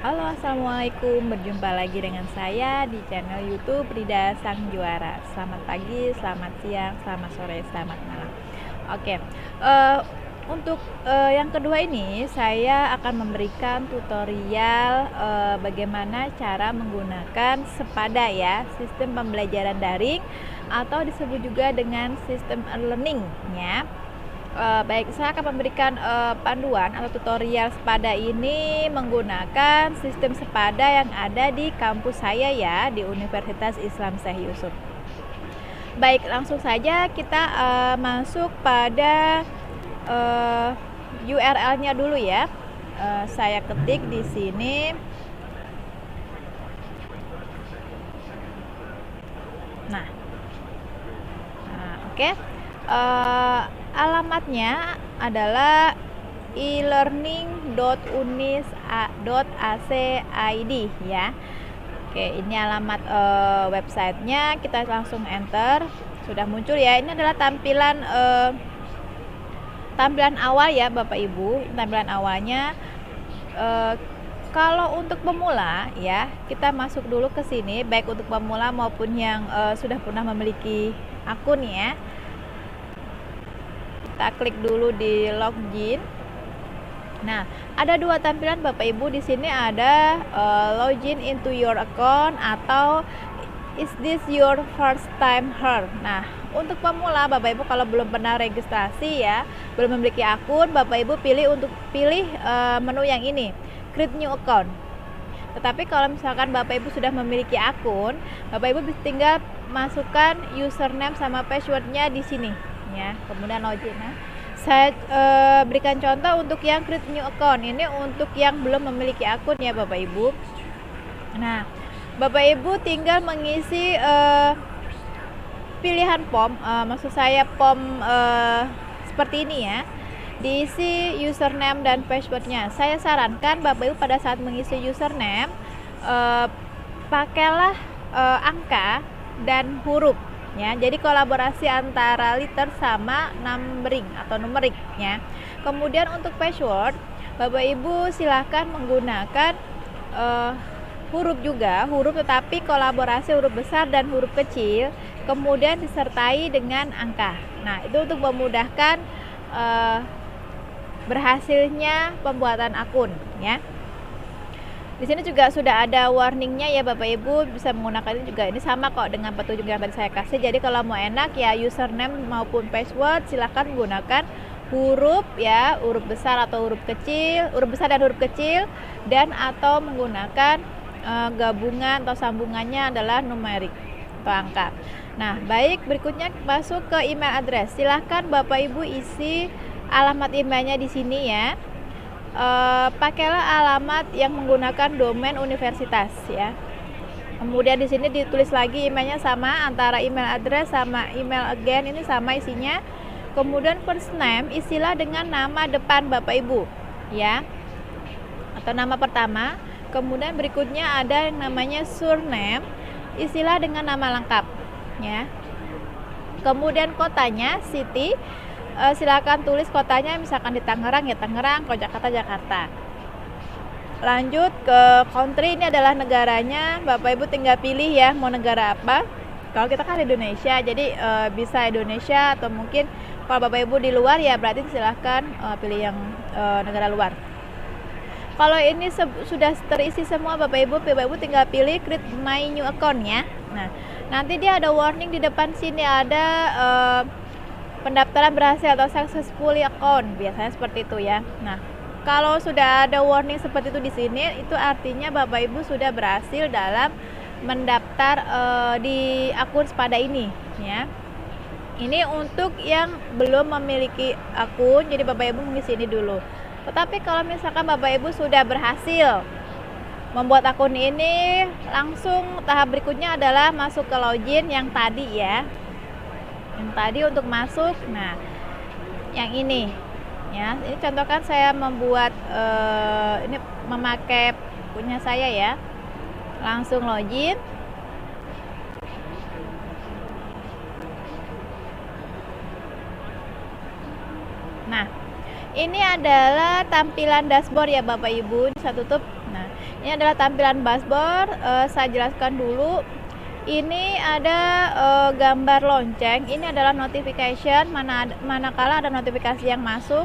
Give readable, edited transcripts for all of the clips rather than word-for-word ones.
Halo, assalamualaikum. Berjumpa lagi dengan saya di channel YouTube Rida Sang Juara. Selamat pagi, selamat siang, selamat sore, selamat malam. Oke, untuk yang kedua ini saya akan memberikan tutorial bagaimana cara menggunakan Sepada ya, sistem pembelajaran daring atau disebut juga dengan sistem e-learning ya. Baik, saya akan memberikan panduan atau tutorial Sepada ini menggunakan sistem Sepada yang ada di kampus saya ya, di Universitas Islam Syekh Yusuf. Baik, langsung saja kita masuk pada URL-nya dulu ya. Saya ketik di sini. Nah, oke. Alamatnya adalah elearning.unis.ac.id ya. Oke, ini alamat websitenya. Kita langsung enter. Sudah muncul ya. Ini adalah tampilan awal ya Bapak Ibu. Tampilan awalnya. Kalau untuk pemula ya, kita masuk dulu ke sini, baik untuk pemula maupun yang sudah pernah memiliki akun ya. Kita klik dulu di login. Nah, ada dua tampilan Bapak Ibu. Di sini ada login into your account atau is this your first time here. Nah, untuk pemula Bapak Ibu kalau belum pernah registrasi ya, belum memiliki akun, Bapak Ibu pilih menu yang ini, create new account. Tetapi kalau misalkan Bapak Ibu sudah memiliki akun, Bapak Ibu tinggal masukkan username sama passwordnya di sini ya, kemudian login. Nah, saya berikan contoh untuk yang create new account. Ini untuk yang belum memiliki akun ya Bapak Ibu. Nah, Bapak Ibu tinggal mengisi pilihan form, maksud saya form seperti ini ya. Diisi username dan passwordnya. Saya sarankan Bapak Ibu pada saat mengisi username pakailah angka dan huruf ya. Jadi kolaborasi antara liter sama numbering atau numerik ya. Kemudian untuk password, Bapak Ibu silahkan menggunakan huruf tetapi kolaborasi huruf besar dan huruf kecil, kemudian disertai dengan angka. Nah, itu untuk memudahkan berhasilnya pembuatan akun ya. Di sini juga sudah ada warningnya ya Bapak Ibu, bisa menggunakan ini juga. Ini sama kok dengan petunjuk yang tadi saya kasih. Jadi kalau mau enak ya username maupun password silahkan menggunakan huruf ya, huruf besar atau huruf kecil, huruf besar dan huruf kecil, dan atau menggunakan gabungan atau sambungannya adalah numerik atau angka. Nah, baik, berikutnya masuk ke email address. Silahkan Bapak Ibu isi alamat emailnya di sini ya. Pakailah alamat yang menggunakan domain universitas ya. Kemudian di sini ditulis lagi emailnya sama, antara email address sama email again ini sama isinya. Kemudian first name isilah dengan nama depan Bapak Ibu ya, atau nama pertama. Kemudian berikutnya ada yang namanya surname, isilah dengan nama lengkap ya. Kemudian kotanya city, silakan tulis kotanya, misalkan di Tangerang ya Tangerang, kalau Jakarta Jakarta. Lanjut ke country, ini adalah negaranya. Bapak Ibu tinggal pilih ya mau negara apa. Kalau kita kan Indonesia, jadi bisa Indonesia, atau mungkin kalau Bapak Ibu di luar ya berarti silahkan pilih yang negara luar. Kalau ini sudah terisi semua Bapak Ibu tinggal pilih create my new account ya. Nah, nanti dia ada warning di depan sini, ada pendaftaran berhasil atau successfully account, biasanya seperti itu ya. Nah, kalau sudah ada warning seperti itu di sini, itu artinya Bapak Ibu sudah berhasil dalam mendaftar di akun Sepada ini ya. Ini untuk yang belum memiliki akun, jadi Bapak Ibu mengisi ini dulu. Tetapi kalau misalkan Bapak Ibu sudah berhasil membuat akun ini, langsung tahap berikutnya adalah masuk ke login yang tadi ya. Yang tadi untuk masuk, nah yang ini ya, ini contohkan saya membuat ini memakai punya saya ya, langsung login. Nah, ini adalah tampilan dashboard ya Bapak Ibu, bisa tutup. Nah, Ini adalah tampilan dashboard. Saya jelaskan dulu. Ini ada gambar lonceng. Ini adalah notification, manakala ada notifikasi yang masuk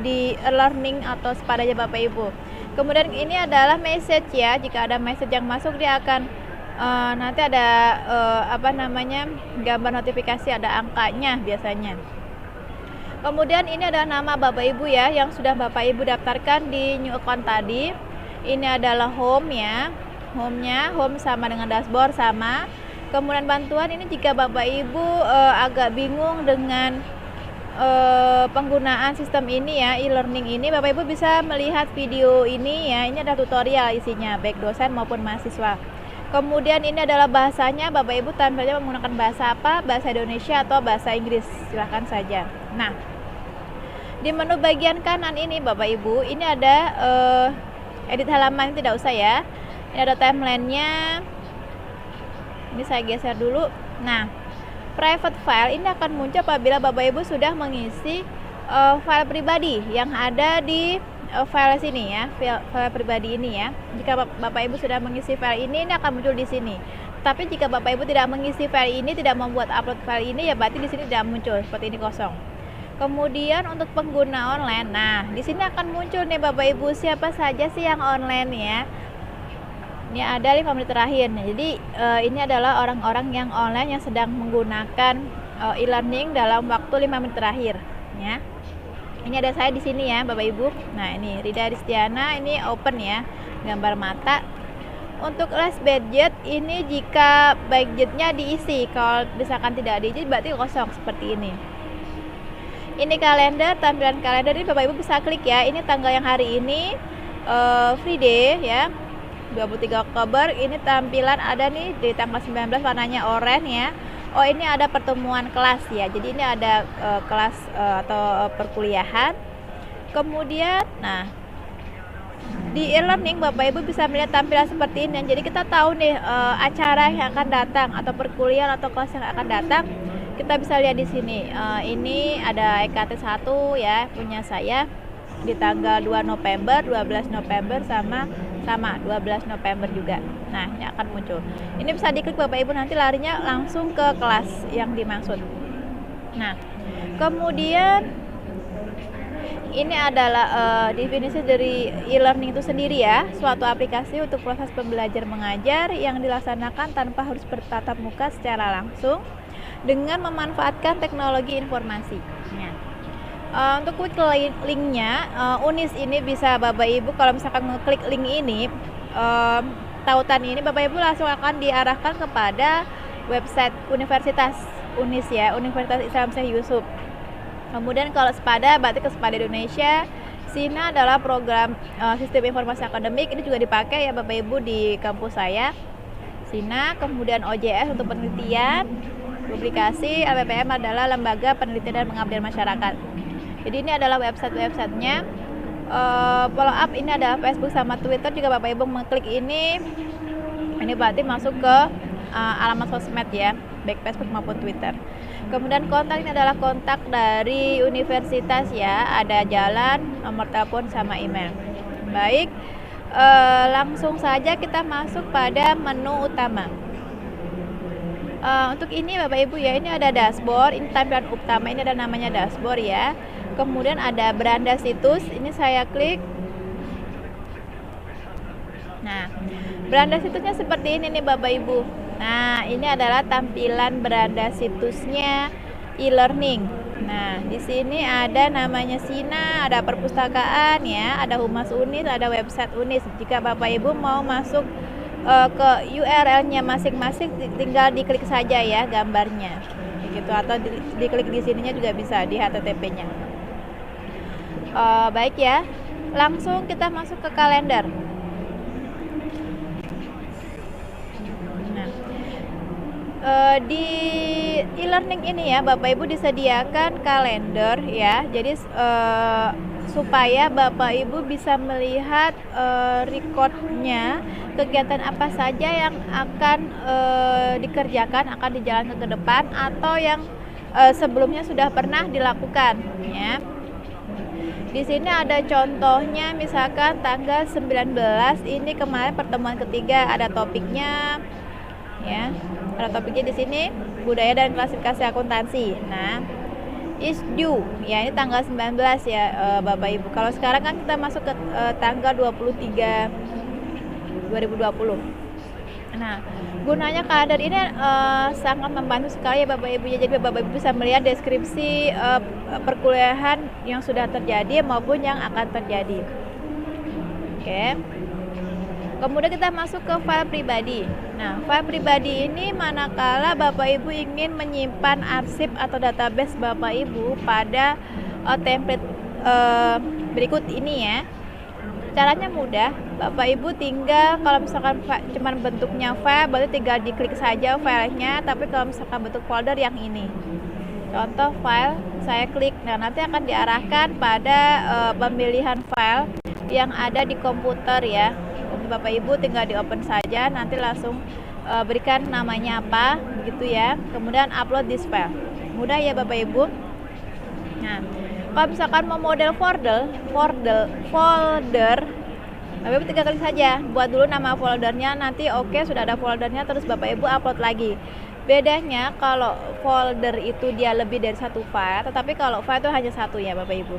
di learning atau pada Bapak Ibu. Kemudian ini adalah message ya. Jika ada message yang masuk, dia akan nanti ada gambar notifikasi, ada angkanya biasanya. Kemudian ini adalah nama Bapak Ibu ya, yang sudah Bapak Ibu daftarkan di new account tadi. Ini adalah home ya. Home sama dengan dashboard sama. Kemudian bantuan ini jika Bapak Ibu agak bingung dengan penggunaan sistem ini ya, e-learning ini, Bapak Ibu bisa melihat video ini ya. Ini ada tutorial isinya, baik dosen maupun mahasiswa. Kemudian ini adalah bahasanya, Bapak Ibu tampilnya menggunakan bahasa apa, bahasa Indonesia atau bahasa Inggris, silahkan saja. Nah, di menu bagian kanan ini Bapak Ibu, ini ada edit halaman, tidak usah ya. Ini ada timelinenya. Ini saya geser dulu. Nah, private file ini akan muncul apabila Bapak Ibu sudah mengisi file pribadi yang ada di file sini ya, file pribadi ini ya. Jika Bapak Ibu sudah mengisi file ini akan muncul di sini. Tapi jika Bapak Ibu tidak mengisi file ini, tidak membuat upload file ini, ya berarti di sini tidak muncul, seperti ini kosong. Kemudian untuk pengguna online, nah di sini akan muncul nih Bapak Ibu siapa saja sih yang online ya. Ini ada 5 menit terakhir. Nah, jadi ini adalah orang-orang yang online yang sedang menggunakan e-learning dalam waktu 5 menit terakhir ya. Ini ada saya di sini ya Bapak Ibu. Nah, ini Rida Ristiana, ini open ya, gambar mata. Untuk last budget ini jika budgetnya diisi, kalau misalkan tidak diisi berarti kosong seperti ini. Ini kalender, tampilan kalender ini Bapak Ibu bisa klik ya. Ini tanggal yang hari ini free day ya. 23 Oktober, ini tampilan ada nih di tanggal 19 warnanya oranye ya. Oh, ini ada pertemuan kelas ya. Jadi ini ada kelas atau perkuliahan. Kemudian nah, di e-learning Bapak Ibu bisa melihat tampilan seperti ini. Jadi kita tahu nih acara yang akan datang atau perkuliahan atau kelas yang akan datang. Kita bisa lihat di sini. Ini ada EKT 1 ya, punya saya di tanggal 2 November, 12 November sama 12 November juga. Nah, ini akan muncul. Ini bisa diklik Bapak Ibu, nanti larinya langsung ke kelas yang dimaksud. Nah, kemudian ini adalah definisi dari e-learning itu sendiri ya, suatu aplikasi untuk proses pembelajar mengajar yang dilaksanakan tanpa harus bertatap muka secara langsung dengan memanfaatkan teknologi informasi. Nah, untuk klik linknya, Unis ini bisa Bapak Ibu kalau misalkan ngeklik link ini, tautan ini Bapak Ibu langsung akan diarahkan kepada website Universitas Unis ya, Universitas Islam Syekh Yusuf. Kemudian kalau SPADA berarti ke SPADA Indonesia. SINA adalah program sistem informasi akademik, ini juga dipakai ya Bapak Ibu di kampus saya. SINA, kemudian OJS untuk penelitian, publikasi, LPPM adalah lembaga penelitian dan pengabdian masyarakat. Jadi ini adalah website-websitenya. Follow up ini adalah Facebook sama Twitter juga Bapak Ibu mengklik ini berarti masuk ke alamat sosmed ya, baik Facebook maupun Twitter. Kemudian kontak ini adalah kontak dari universitas ya, ada jalan, nomor telepon sama email. Baik, langsung saja kita masuk pada menu utama. Untuk ini Bapak Ibu ya, ini ada dashboard, ini tampilan utama, ini ada namanya dashboard ya. Kemudian ada beranda situs, ini saya klik. Nah, beranda situsnya seperti ini nih Bapak Ibu. Nah, ini adalah tampilan beranda situsnya e-learning. Nah, di sini ada namanya SINA, ada perpustakaan ya, ada Humas Unis, ada website Unis. Jika Bapak Ibu mau masuk ke URL-nya masing-masing, tinggal diklik saja ya gambarnya, gitu, atau diklik di sininya juga bisa di HTTP-nya. Baik ya, langsung kita masuk ke kalender. Nah, di e-learning ini ya Bapak Ibu disediakan kalender ya, jadi supaya Bapak Ibu bisa melihat recordnya, kegiatan apa saja yang akan dikerjakan, akan dijalankan ke depan, atau yang sebelumnya sudah pernah dilakukan ya. Di sini ada contohnya, misalkan tanggal 19 ini kemarin pertemuan ketiga, ada topiknya ya. Ada topiknya di sini budaya dan klasifikasi akuntansi. Nah, is due ya, ini tanggal 19 ya Bapak Ibu. Kalau sekarang kan kita masuk ke tanggal 23 2020. Nah, gunanya kalender ini sangat membantu sekali ya Bapak Ibu ya. Jadi Bapak Ibu bisa melihat deskripsi perkuliahan yang sudah terjadi maupun yang akan terjadi. Oke. Kemudian kita masuk ke file pribadi. Nah, file pribadi ini manakala Bapak Ibu ingin menyimpan arsip atau database Bapak Ibu pada template berikut ini ya. Caranya mudah, Bapak Ibu tinggal, kalau misalkan cuman bentuknya file, berarti tinggal diklik saja filenya. Tapi kalau misalkan bentuk folder yang ini, contoh file, saya klik, nah nanti akan diarahkan pada pemilihan file yang ada di komputer ya. Bapak Ibu tinggal di open saja, nanti langsung berikan namanya apa begitu ya, kemudian upload this file. Mudah ya Bapak Ibu. Nah, kalau misalkan mau model folder Bapak Ibu tinggal klik saja, buat dulu nama foldernya, nanti oke, sudah ada foldernya, terus Bapak Ibu upload lagi. Bedanya kalau folder itu dia lebih dari satu file, tetapi kalau file itu hanya satu ya Bapak Ibu.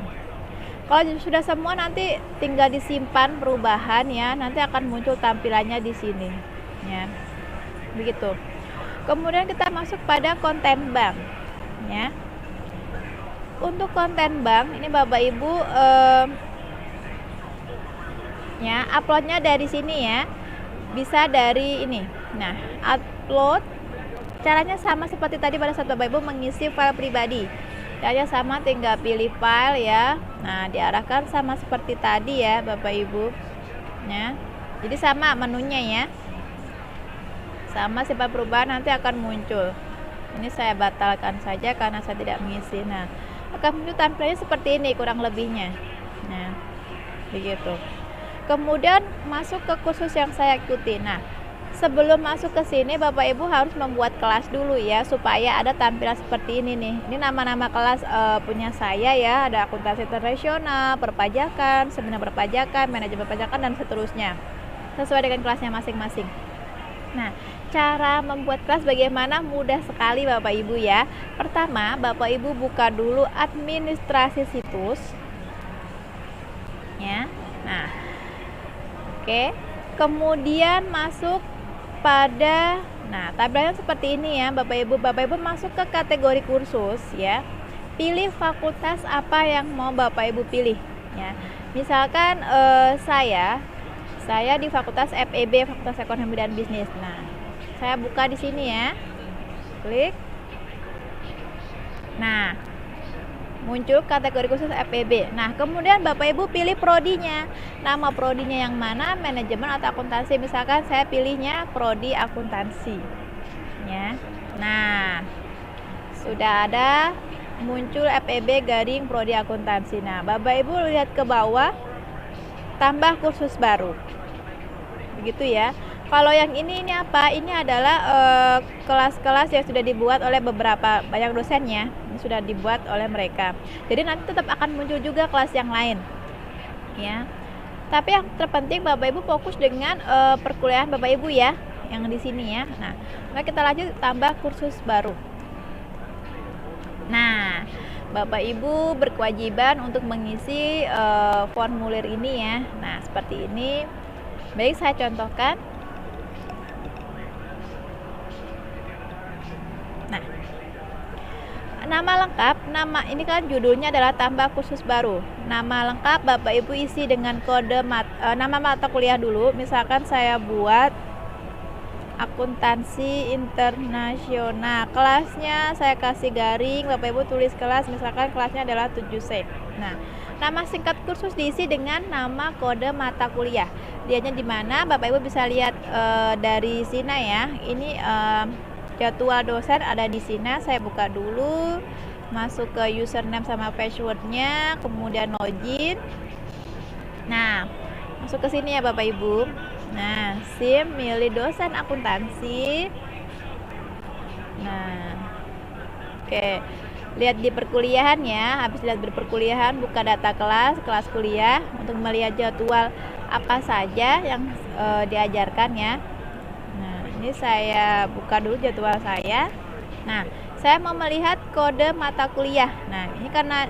Kalau sudah semua nanti tinggal disimpan perubahan ya, nanti akan muncul tampilannya di sini ya. Begitu. Kemudian kita masuk pada konten bank ya. Untuk konten bank ini Bapak Ibu ya, uploadnya dari sini ya. Bisa dari ini. Nah, upload caranya sama seperti tadi pada saat Bapak Ibu mengisi file pribadi. Caranya sama, tinggal pilih file ya. Nah, diarahkan sama seperti tadi ya Bapak Ibu ya. Jadi sama menunya ya, sama simpan perubahan nanti akan muncul. Ini saya batalkan saja karena saya tidak mengisi. Nah, akan muncul tampilannya seperti ini kurang lebihnya. Nah, begitu. Kemudian masuk ke kursus yang saya ikuti. Nah, sebelum masuk ke sini Bapak Ibu harus membuat kelas dulu ya, supaya ada tampilan seperti ini nih. Ini nama-nama kelas punya saya ya, ada akuntansi internasional, perpajakan, seminar perpajakan, manajemen perpajakan, dan seterusnya, sesuai dengan kelasnya masing-masing. Nah, cara membuat kelas bagaimana? Mudah sekali Bapak Ibu ya. Pertama, Bapak Ibu buka dulu administrasi situs ya. Nah, oke. Kemudian masuk pada, nah tabelnya seperti ini ya Bapak Ibu. Bapak Ibu masuk ke kategori kursus ya. Pilih fakultas apa yang mau Bapak Ibu pilih ya. Misalkan saya di Fakultas FEB, Fakultas Ekonomi dan Bisnis. Nah, saya buka di sini ya. Klik. Nah, muncul kategori khusus FEB. Nah, kemudian Bapak Ibu pilih prodinya. Nama prodinya yang mana? Manajemen atau akuntansi. Misalkan saya pilihnya prodi akuntansi. Ya. Nah, sudah ada muncul FEB garing prodi akuntansi. Nah, Bapak Ibu lihat ke bawah, tambah kursus baru. Begitu ya. Kalau yang ini apa? Ini adalah kelas-kelas yang sudah dibuat oleh banyak dosennya. Ini sudah dibuat oleh mereka. Jadi nanti tetap akan muncul juga kelas yang lain. Ya. Tapi yang terpenting Bapak Ibu fokus dengan perkuliahan Bapak Ibu ya, yang di sini ya. Nah, mari kita lanjut tambah kursus baru. Nah, Bapak Ibu berkewajiban untuk mengisi formulir ini ya. Nah, seperti ini. Baik, saya contohkan. Nah, nama lengkap, ini kan judulnya adalah tambah kursus baru. Nama lengkap Bapak Ibu isi dengan kode nama mata kuliah dulu. Misalkan saya buat akuntansi internasional. Kelasnya saya kasih garing, Bapak Ibu tulis kelas, misalkan kelasnya adalah 7C. Nah, nama singkat kursus diisi dengan nama kode mata kuliah. Dianya di mana? Bapak Ibu bisa lihat dari sini ya. Ini jadwal dosen ada di sini. Saya buka dulu, masuk ke username sama passwordnya, kemudian login. Nah, masuk ke sini ya Bapak Ibu. Nah, SIM milih dosen akuntansi. Nah, oke. lihat di perkuliahan ya. Habis lihat di perkuliahan, buka data kelas kuliah untuk melihat jadwal apa saja yang diajarkan ya. Nah, ini saya buka dulu jadwal saya. Nah, saya mau melihat kode mata kuliah. Nah, ini karena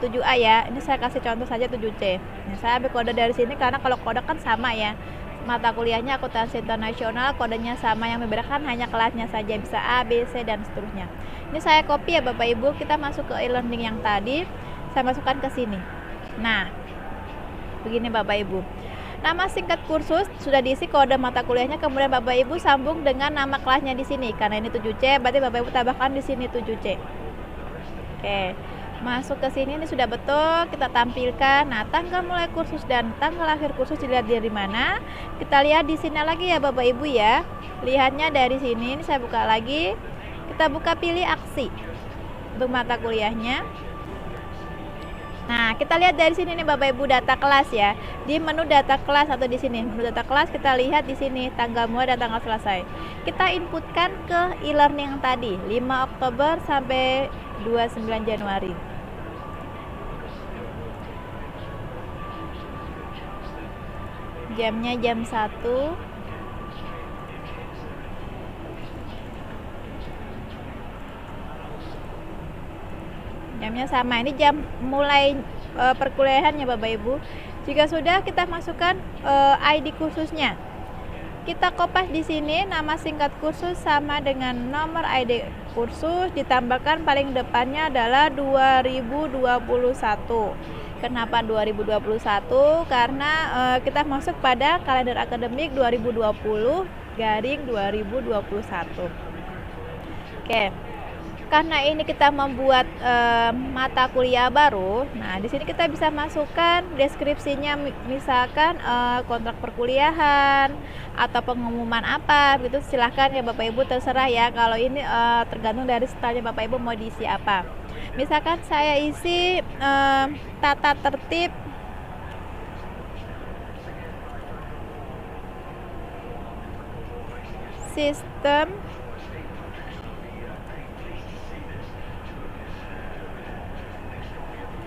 7A ya. Ini saya kasih contoh saja 7C. Nah, saya ambil kode dari sini karena kalau kode kan sama ya. Mata kuliahnya akuntansi internasional, kodenya sama, yang membedakan hanya kelasnya saja, bisa A, B, C, dan seterusnya. Ini saya copy ya Bapak Ibu, kita masuk ke e-learning yang tadi, saya masukkan ke sini. Nah, begini Bapak Ibu. Nama singkat kursus sudah diisi kode mata kuliahnya, kemudian Bapak Ibu sambung dengan nama kelasnya di sini. Karena ini 7C, berarti Bapak Ibu tambahkan di sini 7C. Oke. Masuk ke sini, ini sudah betul, kita tampilkan. Nah, tanggal mulai kursus dan tanggal akhir kursus dilihat dari mana? Kita lihat di sini lagi ya Bapak Ibu ya. Lihatnya dari sini, ini saya buka lagi. Kita buka pilih aksi untuk mata kuliahnya. Nah, kita lihat dari sini nih Bapak Ibu, data kelas ya. Di menu data kelas atau di sini, menu data kelas kita lihat di sini tanggal mulai dan tanggal selesai. Kita inputkan ke e-learning yang tadi, 5 Oktober sampai 29 Januari. Jamnya jam 1. Jamnya sama, ini jam mulai perkuliahannya Bapak Ibu. Jika sudah, kita masukkan ID kursusnya. Kita kopas di sini nama singkat kursus sama dengan nomor ID kursus, ditambahkan paling depannya adalah 2021. Kenapa 2021? Karena kita masuk pada kalender akademik 2020/2021. Oke. Karena ini kita membuat mata kuliah baru. Nah, di sini kita bisa masukkan deskripsinya, misalkan kontrak perkuliahan atau pengumuman apa gitu. Silahkan ya Bapak Ibu, terserah ya. Kalau ini tergantung dari stylenya Bapak Ibu mau diisi apa. Misalkan saya isi tata tertib sistem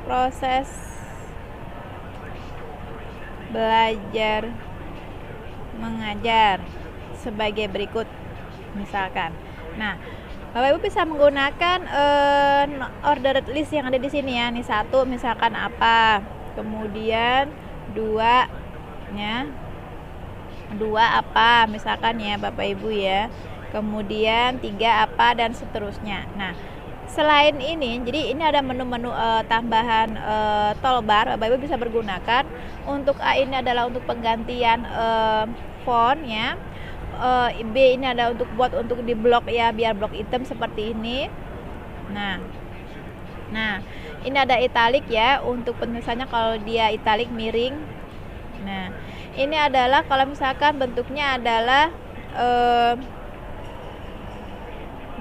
proses belajar mengajar sebagai berikut misalkan. Nah, Bapak Ibu bisa menggunakan ordered list yang ada di sini ya. Nih 1 misalkan apa, kemudian 2 ya, 2 apa misalkan ya Bapak Ibu ya, kemudian 3 apa, dan seterusnya. Nah, selain ini, jadi ini ada menu-menu tambahan toolbar Bapak Ibu bisa bergunakan. Untuk A ini adalah untuk penggantian font ya. B ini ada untuk di blok ya, biar blok item seperti ini. Nah, ini ada italic ya, untuk penulisannya kalau dia italic miring. Nah, ini adalah kalau misalkan bentuknya adalah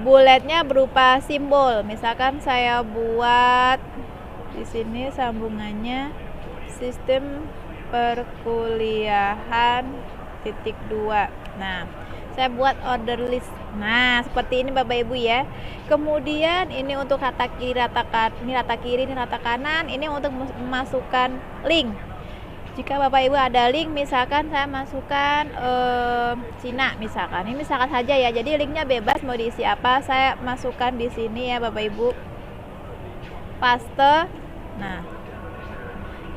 bulletnya berupa simbol. Misalkan saya buat di sini sambungannya sistem perkuliahan titik 2. Nah, saya buat order list. Nah, seperti ini Bapak Ibu ya. Kemudian ini untuk rata kiri, ini rata kiri, ini rata kanan. Ini untuk memasukkan link. Jika Bapak Ibu ada link, misalkan saya masukkan Cina misalkan. Ini misalkan saja ya. Jadi linknya bebas mau diisi apa. Saya masukkan di sini ya Bapak Ibu. Paste. Nah,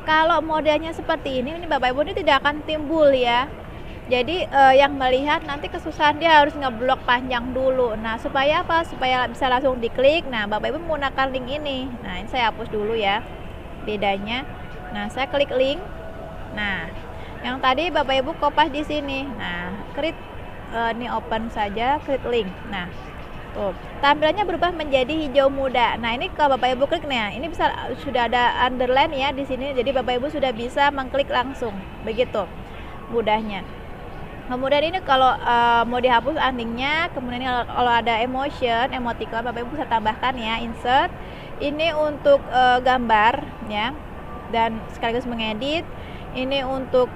kalau modelnya seperti ini Bapak Ibu, ini tidak akan timbul ya. Jadi yang melihat nanti kesusahan, dia harus ngeblok panjang dulu. Nah, supaya apa? Supaya bisa langsung diklik. Nah, Bapak Ibu menggunakan link ini. Nah, ini saya hapus dulu ya bedanya. Nah, saya klik link. Nah, yang tadi Bapak Ibu kopas di sini. Nah, create ini open saja, create link. Nah, tuh tampilannya berubah menjadi hijau muda. Nah, ini kalau Bapak Ibu klik, nah ini bisa sudah ada underline ya di sini. Jadi Bapak Ibu sudah bisa mengklik langsung. Begitu mudahnya. Kemudian ini kalau mau dihapus endingnya, kemudian ini kalau ada emoticon Bapak Ibu bisa tambahkan ya, insert. Ini untuk gambar ya, dan sekaligus mengedit. Ini untuk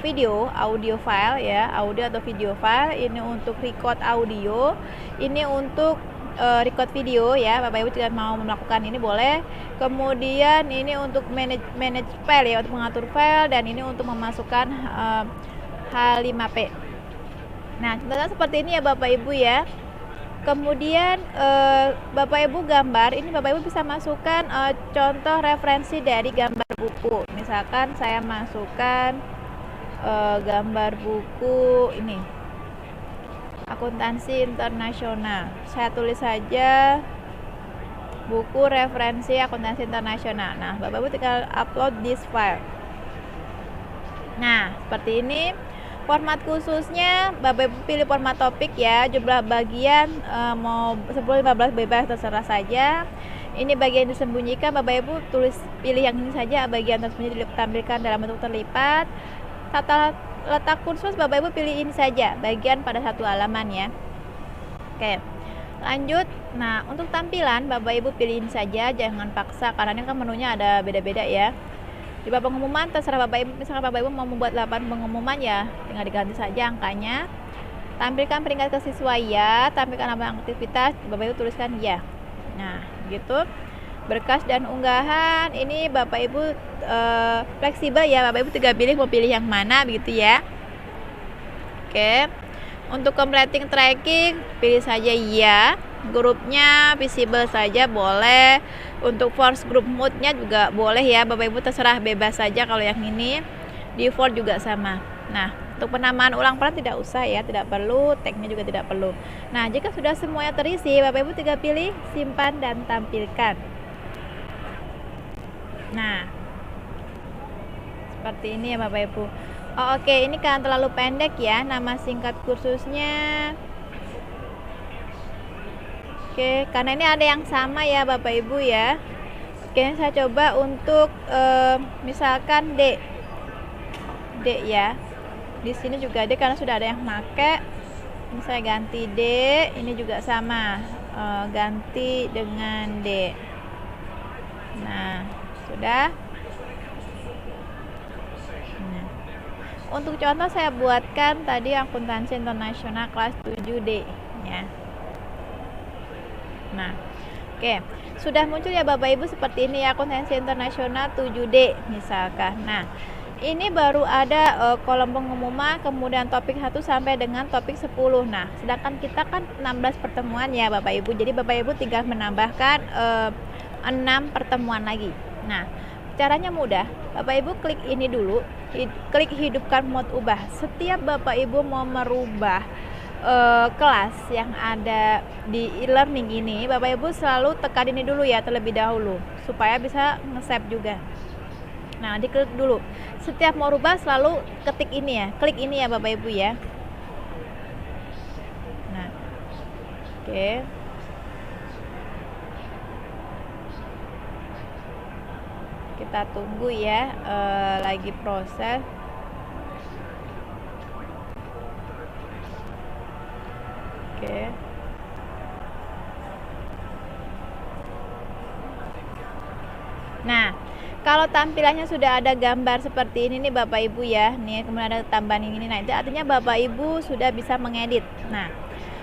video, audio file ya, audio atau video file. Ini untuk record audio. Ini untuk record video ya, Bapak Ibu jika mau melakukan ini boleh. Kemudian ini untuk manage file ya, untuk mengatur file, dan ini untuk memasukkan H5P. Nah, contohnya seperti ini ya Bapak Ibu ya. Kemudian Bapak Ibu gambar, ini Bapak Ibu bisa masukkan contoh referensi dari gambar buku. Misalkan saya masukkan gambar buku ini, akuntansi internasional. Saya tulis saja buku referensi akuntansi internasional. Nah, Bapak Ibu tinggal upload this file. Nah, seperti ini. Format khususnya Bapak Ibu pilih format topik ya, jumlah bagian mau 10-15 bebas terserah saja. Ini bagian disembunyikan, Bapak Ibu pilih yang ini saja, bagian tersembunyi ditampilkan dalam bentuk terlipat. Tata letak kursus Bapak Ibu pilih ini saja, bagian pada satu halaman ya. Oke, lanjut. Nah, untuk tampilan Bapak Ibu pilih ini saja, jangan paksa karena ini kan menunya ada beda-beda ya. Di bab pengumuman terserah Bapak Ibu, misalkan Bapak Ibu mau membuat 8 pengumuman ya, tinggal diganti saja angkanya. Tampilkan peringkat ke siswa ya, tampilkan nama aktivitas, Bapak Ibu tuliskan ya. Nah, gitu. Berkas dan unggahan ini Bapak Ibu fleksibel ya, Bapak Ibu tinggal pilih mau pilih yang mana begitu ya. Oke. Untuk completing tracking pilih saja ya. Grupnya visible saja boleh. Untuk force group mode-nya juga boleh ya, Bapak Ibu terserah, bebas saja kalau yang ini. Default juga sama. Nah, untuk penamaan ulang peran tidak usah ya, tidak perlu, tag-nya juga tidak perlu. Nah, jika sudah semuanya terisi, Bapak Ibu tinggal pilih simpan dan tampilkan. Nah, seperti ini ya Bapak Ibu. Oh, oke, ini kan terlalu pendek ya nama singkat kursusnya. Oke, karena ini ada yang sama ya Bapak Ibu ya. Oke, saya coba untuk misalkan D ya. Di sini juga D karena sudah ada yang make. Ini saya ganti D, ini juga sama, ganti dengan D. Nah, sudah. Nah, untuk contoh saya buatkan tadi akuntansi internasional kelas 7D ya. Nah, oke, sudah muncul ya Bapak Ibu seperti ini ya, akuntansi internasional 7D misalkan. Nah, ini baru ada kolom pengumuman, kemudian topik 1 sampai dengan topik 10. Nah, sedangkan kita kan 16 pertemuan ya Bapak Ibu. Jadi Bapak Ibu tinggal menambahkan 6 pertemuan lagi. Nah, caranya mudah. Bapak Ibu klik ini dulu, klik hidupkan mode ubah. Setiap Bapak Ibu mau merubah kelas yang ada di e-learning ini, Bapak Ibu selalu tekan ini dulu ya terlebih dahulu supaya bisa nge-save juga. Nah, diklik dulu. Setiap mau rubah selalu ketik ini ya, klik ini ya Bapak Ibu ya. Nah, oke. Kita tunggu ya, lagi proses. Oke. Nah, kalau tampilannya sudah ada gambar seperti ini nih Bapak Ibu ya, nih kemudian ada tambahan ini, nah itu artinya Bapak Ibu sudah bisa mengedit. Nah,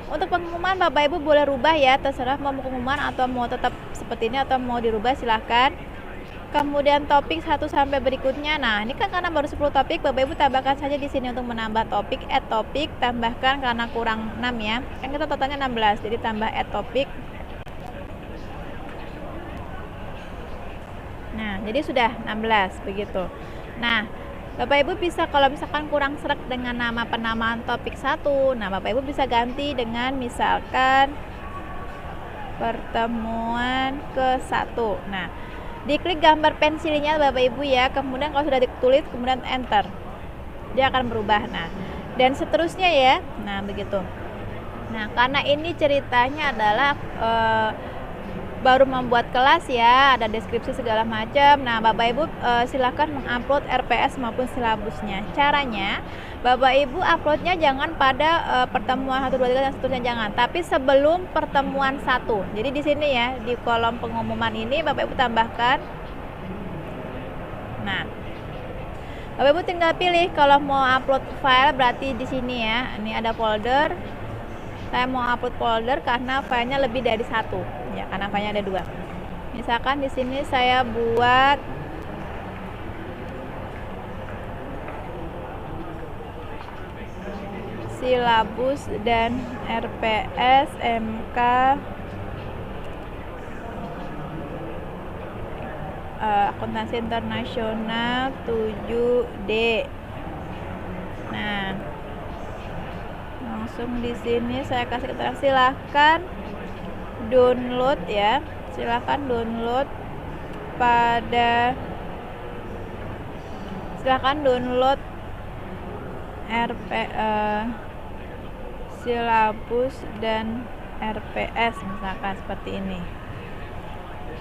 untuk pengumuman Bapak Ibu boleh rubah ya, terserah mau pengumuman atau mau tetap seperti ini atau mau dirubah silahkan. Kemudian topik 1 sampai berikutnya. Nah, ini kan karena baru 10 topik, Bapak Ibu tambahkan saja di sini untuk menambah topik, add topik, tambahkan karena kurang 6 ya. Kan kita totalnya 16, jadi tambah add topik. Nah, jadi sudah 16 begitu. Nah, Bapak Ibu bisa kalau misalkan kurang sreg dengan nama penamaan topik 1, nah Bapak Ibu bisa ganti dengan misalkan pertemuan ke-1. Nah, diklik gambar pensilnya Bapak Ibu ya, kemudian kalau sudah ditulis kemudian enter, dia akan berubah. Nah, dan seterusnya ya. Nah, begitu. Nah, karena ini ceritanya adalah baru membuat kelas ya, ada deskripsi segala macam. Nah, Bapak Ibu silahkan mengupload RPS maupun silabusnya. Caranya Bapak Ibu uploadnya jangan pada pertemuan 1, 2, 3 dan seterusnya, jangan, tapi sebelum pertemuan 1. Jadi di sini ya, di kolom pengumuman ini Bapak Ibu tambahkan. Nah, Bapak Ibu tinggal pilih kalau mau upload file berarti di sini ya. Ini ada folder. saya mau upload folder karena filenya lebih dari satu ya, karena filenya ada 2. Misalkan di sini saya buat silabus dan RPS MK akuntansi internasional 7D. Nah, langsung di sini saya kasih keterangan silahkan download ya, silahkan download silabus dan RPS misalkan seperti ini.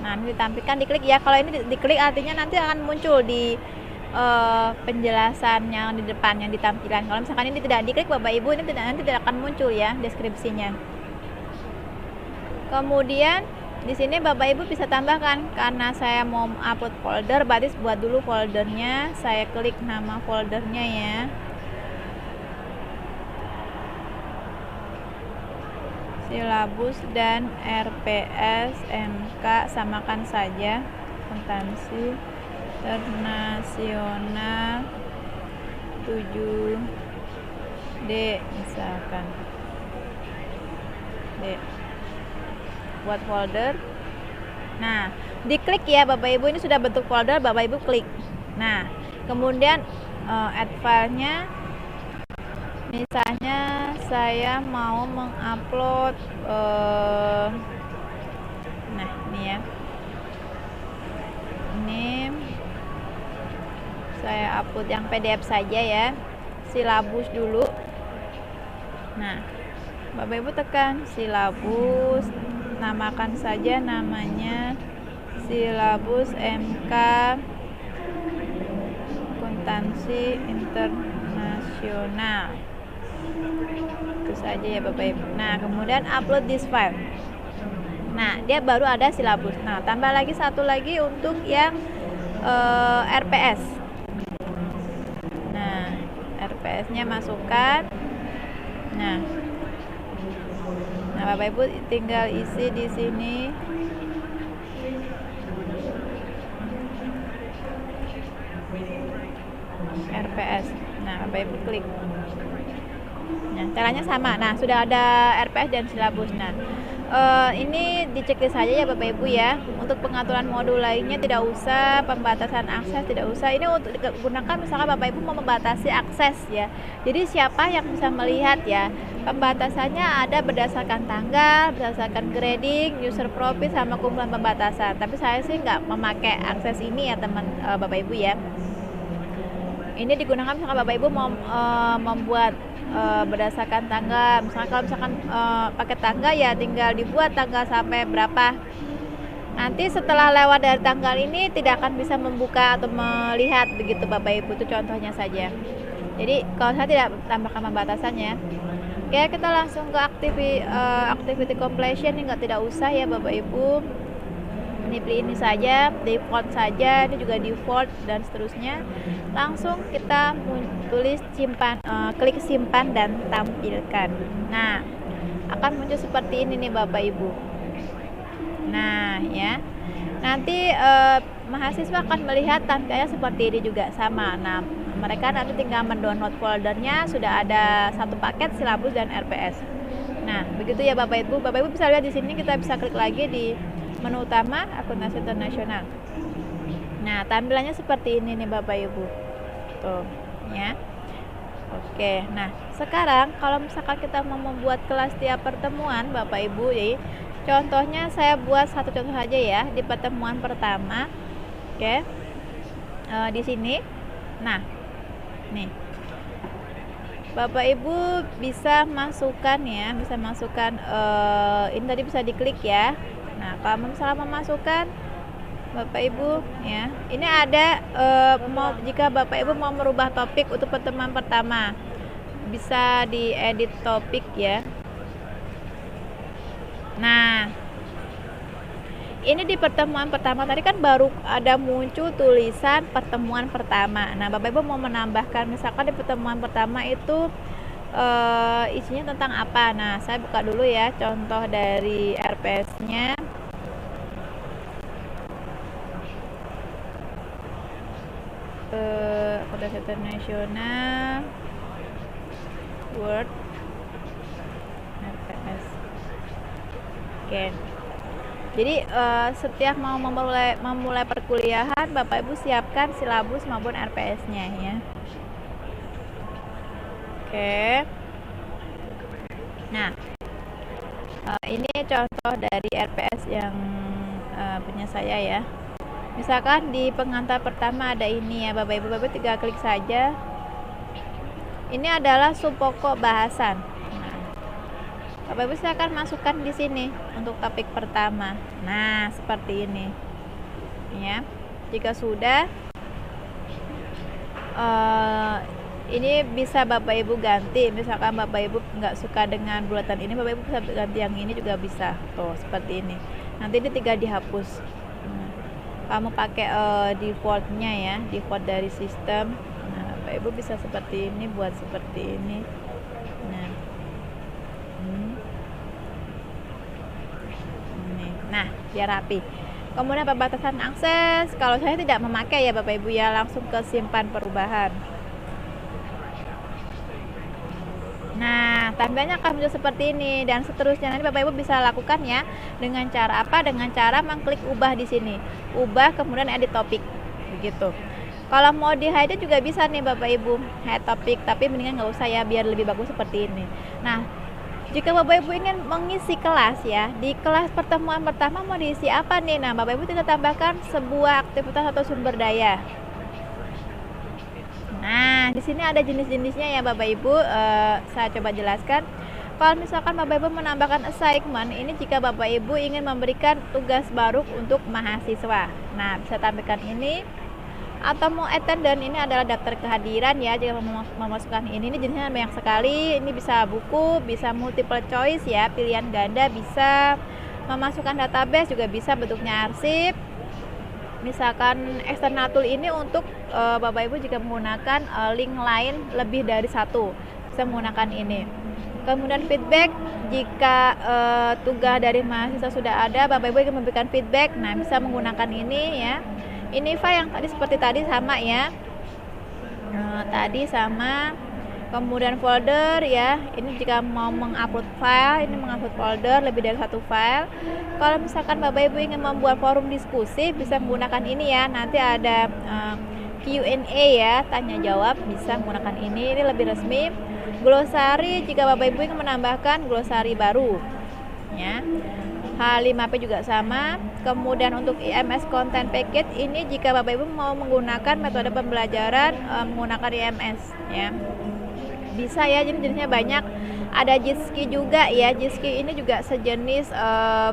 Nah, ini ditampilkan, diklik ya. Kalau ini diklik artinya nanti akan muncul di penjelasan yang di depan, yang di tampilan. Kalau misalkan ini tidak diklik Bapak Ibu, ini nanti tidak akan muncul ya deskripsinya. Kemudian di sini Bapak Ibu bisa tambahkan, karena saya mau upload folder, berarti buat dulu foldernya. Saya klik nama foldernya ya. Silabus dan RPS MK, samakan saja akuntansi internasional 7D misalkan D. Buat folder. Nah, diklik ya Bapak Ibu, ini sudah bentuk folder, Bapak Ibu klik. Nah, kemudian add filenya, misalnya saya mau mengupload nah ini ya, ini saya upload yang PDF saja ya, silabus dulu. Nah, Bapak Ibu tekan silabus, namakan saja namanya silabus MK akuntansi internasional, itu saja ya Bapak Ibu. Nah, kemudian upload this file. Nah, dia baru ada silabus. Nah, tambah lagi satu lagi untuk yang RPS. Nah, RPS-nya masukkan. Nah, Bapak Ibu tinggal isi di sini. RPS. Nah, Bapak Ibu klik. Nah, caranya sama. Nah, sudah ada RPS dan silabus. Nah, ini dicek saja ya Bapak Ibu ya. Untuk pengaturan modul lainnya tidak usah, pembatasan akses tidak usah. Ini untuk digunakan misalkan Bapak Ibu mau membatasi akses ya. Jadi siapa yang bisa melihat ya? Pembatasannya ada berdasarkan tanggal, berdasarkan grading, user profil sama kumpulan pembatasan. Tapi saya sih nggak memakai akses ini ya teman Bapak Ibu ya. Ini digunakan misalkan Bapak Ibu mau membuat berdasarkan tanggal. Misalkan kalau misalkan pakai tanggal ya tinggal dibuat tanggal sampai berapa. Nanti setelah lewat dari tanggal ini tidak akan bisa membuka atau melihat begitu Bapak Ibu. Itu contohnya saja. Jadi kalau saya tidak tambahkan pembatasannya. Oke, kita langsung ke activity completion. Ini tidak usah ya Bapak Ibu. Ini saja, default saja, ini juga default dan seterusnya. Langsung kita tulis klik simpan dan tampilkan. Nah, akan muncul seperti ini nih Bapak Ibu. Nah ya, nanti mahasiswa akan melihat tampilannya seperti ini juga sama. Nah, mereka nanti tinggal mendownload foldernya, sudah ada satu paket silabus dan RPS. Nah, begitu ya Bapak Ibu. Bapak Ibu bisa lihat di sini, kita bisa klik lagi di menu utama akuntansi internasional. Nah, tampilannya seperti ini nih Bapak Ibu. Tuh, ya. Oke. Nah, sekarang kalau misalkan kita mau membuat kelas tiap pertemuan Bapak Ibu, jadi contohnya saya buat satu contoh saja ya di pertemuan pertama. Oke. Di sini. Nah, nih. Bapak Ibu bisa masukkan ya, bisa masukkan ini tadi bisa diklik ya. Nah, kalau misalnya memasukkan Bapak Ibu ya, ini ada jika Bapak Ibu mau merubah topik untuk pertemuan pertama, bisa diedit topik ya. Nah, ini di pertemuan pertama tadi kan baru ada muncul tulisan pertemuan pertama. Nah, Bapak Ibu mau menambahkan misalkan di pertemuan pertama itu isinya tentang apa. Nah, saya buka dulu ya contoh dari RPS-nya. Akuntansi Internasional Word RPS. Oke. Jadi setiap mau memulai perkuliahan, Bapak Ibu siapkan silabus maupun RPS-nya ya. Oke. Nah, ini contoh dari RPS yang punya saya ya. Misalkan di pengantar pertama ada ini ya, Bapak Ibu tinggal klik saja. Ini adalah sub pokok bahasan. Nah, Bapak Ibu silakan masukkan di sini untuk topik pertama. Nah, seperti ini. Ya. Jika sudah ini bisa Bapak Ibu ganti. Misalkan Bapak Ibu nggak suka dengan bulatan ini, Bapak Ibu bisa ganti yang ini juga bisa. Tuh, seperti ini. Nanti ini tinggal dihapus. Kamu pakai defaultnya ya, default dari sistem. Nah, Bapak Ibu bisa seperti ini, buat seperti ini. Nah, biar rapi. Kemudian pembatasan akses, kalau saya tidak memakai ya Bapak Ibu ya, langsung ke simpan perubahan. Nah, tampilannya akan muncul seperti ini dan seterusnya. Nanti Bapak Ibu bisa lakukan ya dengan cara apa? Dengan cara mengklik ubah di sini. Ubah kemudian edit topik. Begitu. Kalau mau di hide juga bisa nih Bapak Ibu, hide topik, tapi mendingan nggak usah ya biar lebih bagus seperti ini. Nah, jika Bapak Ibu ingin mengisi kelas ya, di kelas pertemuan pertama mau diisi apa nih? Nah, Bapak Ibu tinggal tambahkan sebuah aktivitas atau sumber daya. Nah, di sini ada jenis-jenisnya ya Bapak Ibu. Saya coba jelaskan. Kalau misalkan Bapak Ibu menambahkan assignment, ini jika Bapak Ibu ingin memberikan tugas baru untuk mahasiswa. Nah, bisa tampilkan ini. Atau mau attendant, ini adalah daftar kehadiran ya. Jika memasukkan ini jenisnya banyak sekali. Ini bisa buku, bisa multiple choice ya, pilihan ganda bisa. Memasukkan database juga bisa, bentuknya arsip. Misalkan external tool ini untuk Bapak Ibu jika menggunakan link lain lebih dari satu, bisa menggunakan ini. Kemudian feedback, jika tugas dari mahasiswa sudah ada, Bapak Ibu ingin memberikan feedback, nah bisa menggunakan ini ya. Ini file yang tadi seperti tadi sama ya, tadi sama. Kemudian folder ya, ini jika mau mengupload file, ini mengupload folder lebih dari satu file. Kalau misalkan Bapak Ibu ingin membuat forum diskusi, bisa menggunakan ini ya. Nanti ada Q&A ya, tanya jawab, bisa menggunakan ini lebih resmi. Glosari, jika Bapak Ibu ingin menambahkan glosari baru ya. H5P juga sama. Kemudian untuk IMS Content Package, ini jika Bapak Ibu mau menggunakan metode pembelajaran menggunakan IMS ya. Bisa ya, jenisnya banyak. Ada Jitsi juga ya. Jitsi ini juga sejenis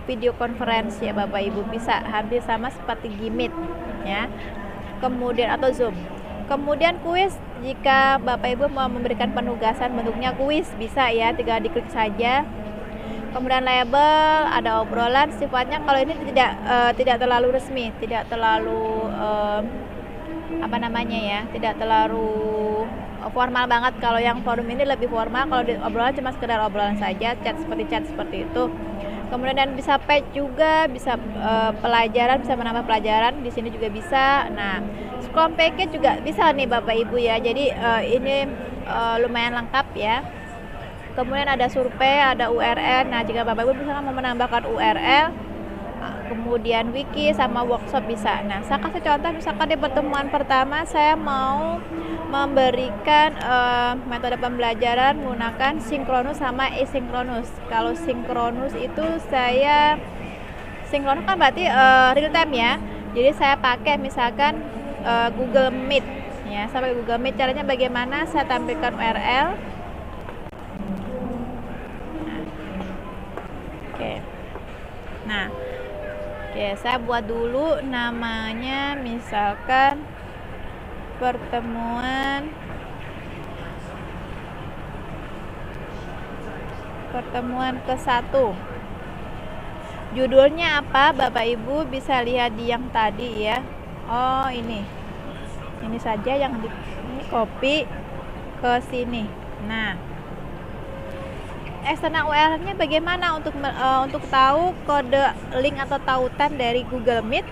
video conference ya Bapak Ibu, bisa hampir sama seperti Gmeet ya. Kemudian atau Zoom. Kemudian kuis, jika Bapak Ibu mau memberikan penugasan bentuknya kuis, bisa ya, tinggal diklik saja. Kemudian label, ada obrolan, sifatnya kalau ini tidak terlalu resmi, tidak terlalu tidak terlalu formal banget. Kalau yang forum ini lebih formal, kalau di obrolan cuma sekedar obrolan saja, chat seperti itu. Kemudian dan bisa page juga, bisa pelajaran, bisa menambah pelajaran di sini juga bisa. Nah, Scrum package juga bisa nih Bapak Ibu ya. Jadi ini lumayan lengkap ya. Kemudian ada survei, ada URL. Nah, jika Bapak Ibu misalkan mau menambahkan URL, kemudian wiki sama workshop bisa. Nah, saya kasih contoh, misalkan di pertemuan pertama saya mau memberikan metode pembelajaran menggunakan sinkronus sama asinkronus. Kalau sinkronus itu sinkronus kan berarti real time ya. Jadi saya pakai misalkan Google Meet ya. Saya pakai Google Meet. Caranya bagaimana? Saya tampilkan URL. Nah, oke, saya buat dulu namanya misalkan pertemuan ke-1. Judulnya apa? Bapak Ibu bisa lihat di yang tadi ya. Oh, ini saja yang ini copy ke sini. Nah, eksternal URL-nya bagaimana untuk tahu kode link atau tautan dari Google Meet?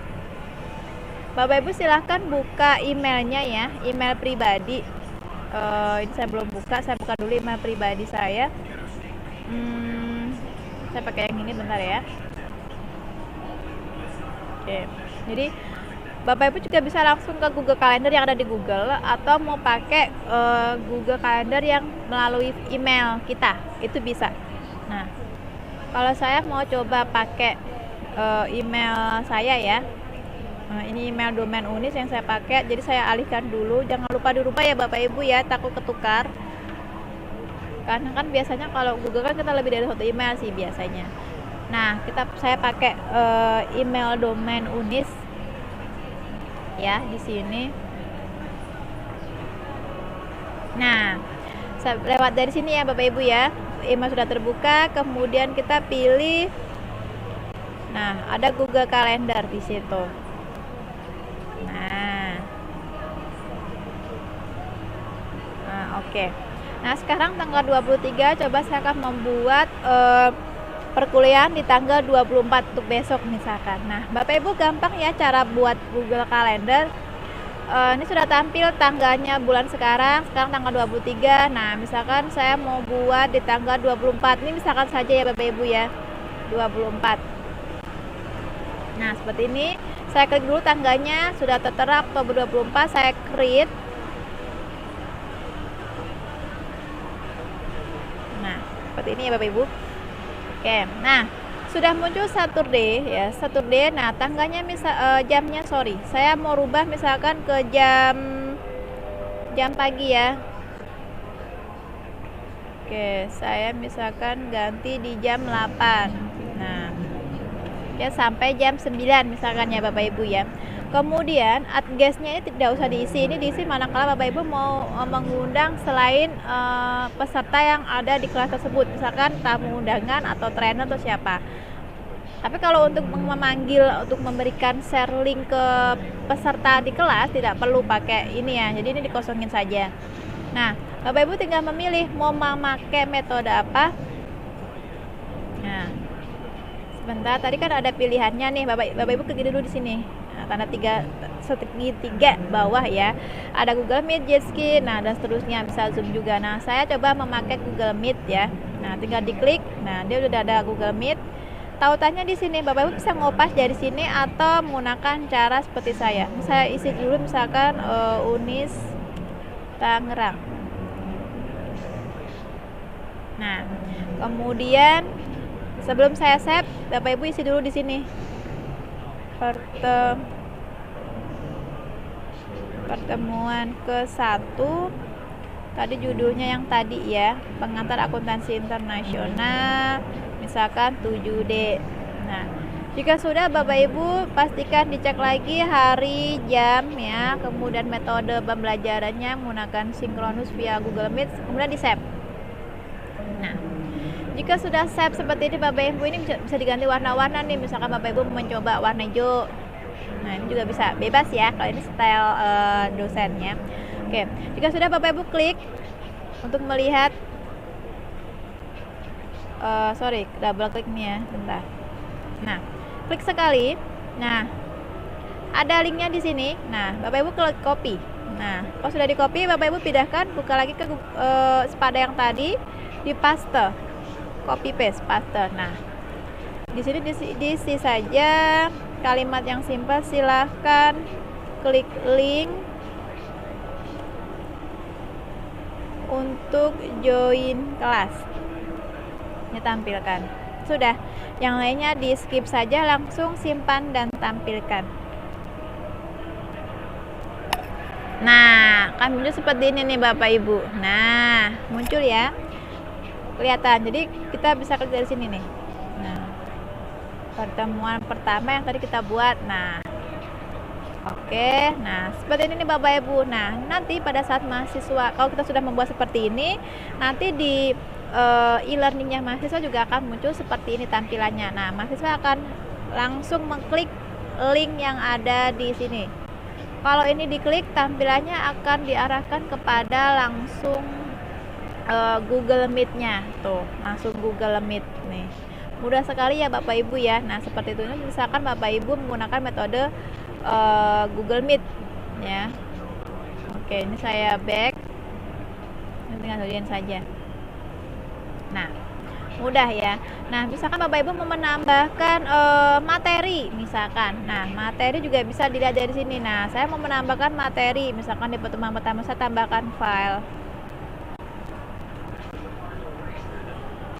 Bapak Ibu silahkan buka emailnya ya, email pribadi. Ini saya belum buka, saya buka dulu email pribadi saya. Saya pakai yang ini bentar ya. Oke, jadi Bapak Ibu juga bisa langsung ke Google Calendar yang ada di Google, atau mau pakai Google Calendar yang melalui email kita, itu bisa. Nah, kalau saya mau coba pakai email saya ya, ini email domain Unis yang saya pakai, jadi saya alihkan dulu. Jangan lupa dirubah ya Bapak Ibu ya, takut ketukar. Karena kan biasanya kalau Google kan kita lebih dari satu email sih biasanya. Nah, saya pakai email domain Unis ya di sini. Nah, saya lewat dari sini ya Bapak Ibu ya. Email sudah terbuka, kemudian kita pilih. Nah, ada Google Calendar di situ. Oke. Nah, sekarang tanggal 23 coba saya akan membuat perkuliahan di tanggal 24 untuk besok misalkan. Nah, Bapak Ibu gampang ya cara buat Google Calendar. Ini sudah tampil tanggalnya bulan sekarang tanggal 23. Nah, misalkan saya mau buat di tanggal 24. Ini misalkan saja ya Bapak Ibu ya. 24. Nah, seperti ini. Saya klik dulu tanggalnya, sudah tertera Oktober 24, saya create. Nah, seperti ini ya Bapak Ibu. Oke, nah sudah muncul Saturday ya, Saturday. Nah, tanggalnya jamnya saya mau rubah misalkan ke jam pagi ya. Oke, saya misalkan ganti di jam 8. Nah, ya sampai jam 9 misalkan ya Bapak Ibu ya. Kemudian guestnya ini tidak usah diisi, ini diisi manakala Bapak Ibu mau mengundang selain peserta yang ada di kelas tersebut, misalkan tamu undangan atau trainer atau siapa. Tapi kalau untuk memanggil, untuk memberikan share link ke peserta di kelas tidak perlu pakai ini ya, jadi ini dikosongin saja. Nah, Bapak Ibu tinggal memilih mau memakai metode apa. Nah, sebentar, tadi kan ada pilihannya nih, Bapak Ibu klik dulu di sini. Nah, tanda segitiga bawah ya. Ada Google Meet, Jetski, nah dan seterusnya, bisa Zoom juga. Nah, saya coba memakai Google Meet ya. Nah, tinggal diklik. Nah, dia udah ada Google Meet. Tautannya di sini, Bapak Ibu bisa ngopas dari sini atau menggunakan cara seperti saya. Saya isi dulu misalkan Unis Tangerang. Nah, kemudian sebelum saya save, Bapak Ibu isi dulu di sini. Pertemuan ke-1. Tadi judulnya yang tadi ya, pengantar akuntansi internasional, misalkan 7D. Nah, jika sudah Bapak Ibu pastikan dicek lagi hari, jam ya, kemudian metode pembelajarannya menggunakan sinkronus via Google Meet, kemudian di save. Nah, jika sudah save seperti ini Bapak Ibu, ini bisa diganti warna-warna nih, misalkan Bapak Ibu mencoba warna hijau. Nah, ini juga bisa bebas ya, kalau ini style dosennya. Oke, jika sudah Bapak Ibu klik untuk melihat, double klik nih ya, bentar. Nah, klik sekali. Nah, ada linknya di sini. Nah, Bapak Ibu klik copy. Nah, kalau sudah di copy, Bapak Ibu pindahkan, buka lagi ke pada yang tadi, di paste, copy paste, paste. Nah, di sini diisi saja kalimat yang simpel. Silahkan klik link untuk join kelas. Ini tampilkan. Sudah, yang lainnya di skip saja, langsung simpan dan tampilkan. Nah, kan muncul seperti ini nih Bapak Ibu. Nah, muncul ya, kelihatan. Jadi kita bisa klik dari sini nih. Nah, pertemuan pertama yang tadi kita buat. Nah, oke, nah seperti ini nih Bapak Ibu. Nah, nanti pada saat mahasiswa, kalau kita sudah membuat seperti ini, nanti di e-learningnya mahasiswa juga akan muncul seperti ini tampilannya. Nah, mahasiswa akan langsung mengklik link yang ada di sini. Kalau ini diklik, tampilannya akan diarahkan kepada langsung Google Meet-nya. Tuh, langsung Google Meet nih. Mudah sekali ya Bapak Ibu ya. Nah, seperti itu misalkan Bapak Ibu menggunakan metode Google Meet ya. Oke, ini saya back. Ini tinggal kerjain saja. Nah, mudah ya. Nah, misalkan Bapak Ibu mau menambahkan materi misalkan. Nah, materi juga bisa dilihat dari sini. Nah, saya mau menambahkan materi. Misalkan di pertemuan pertama saya tambahkan file.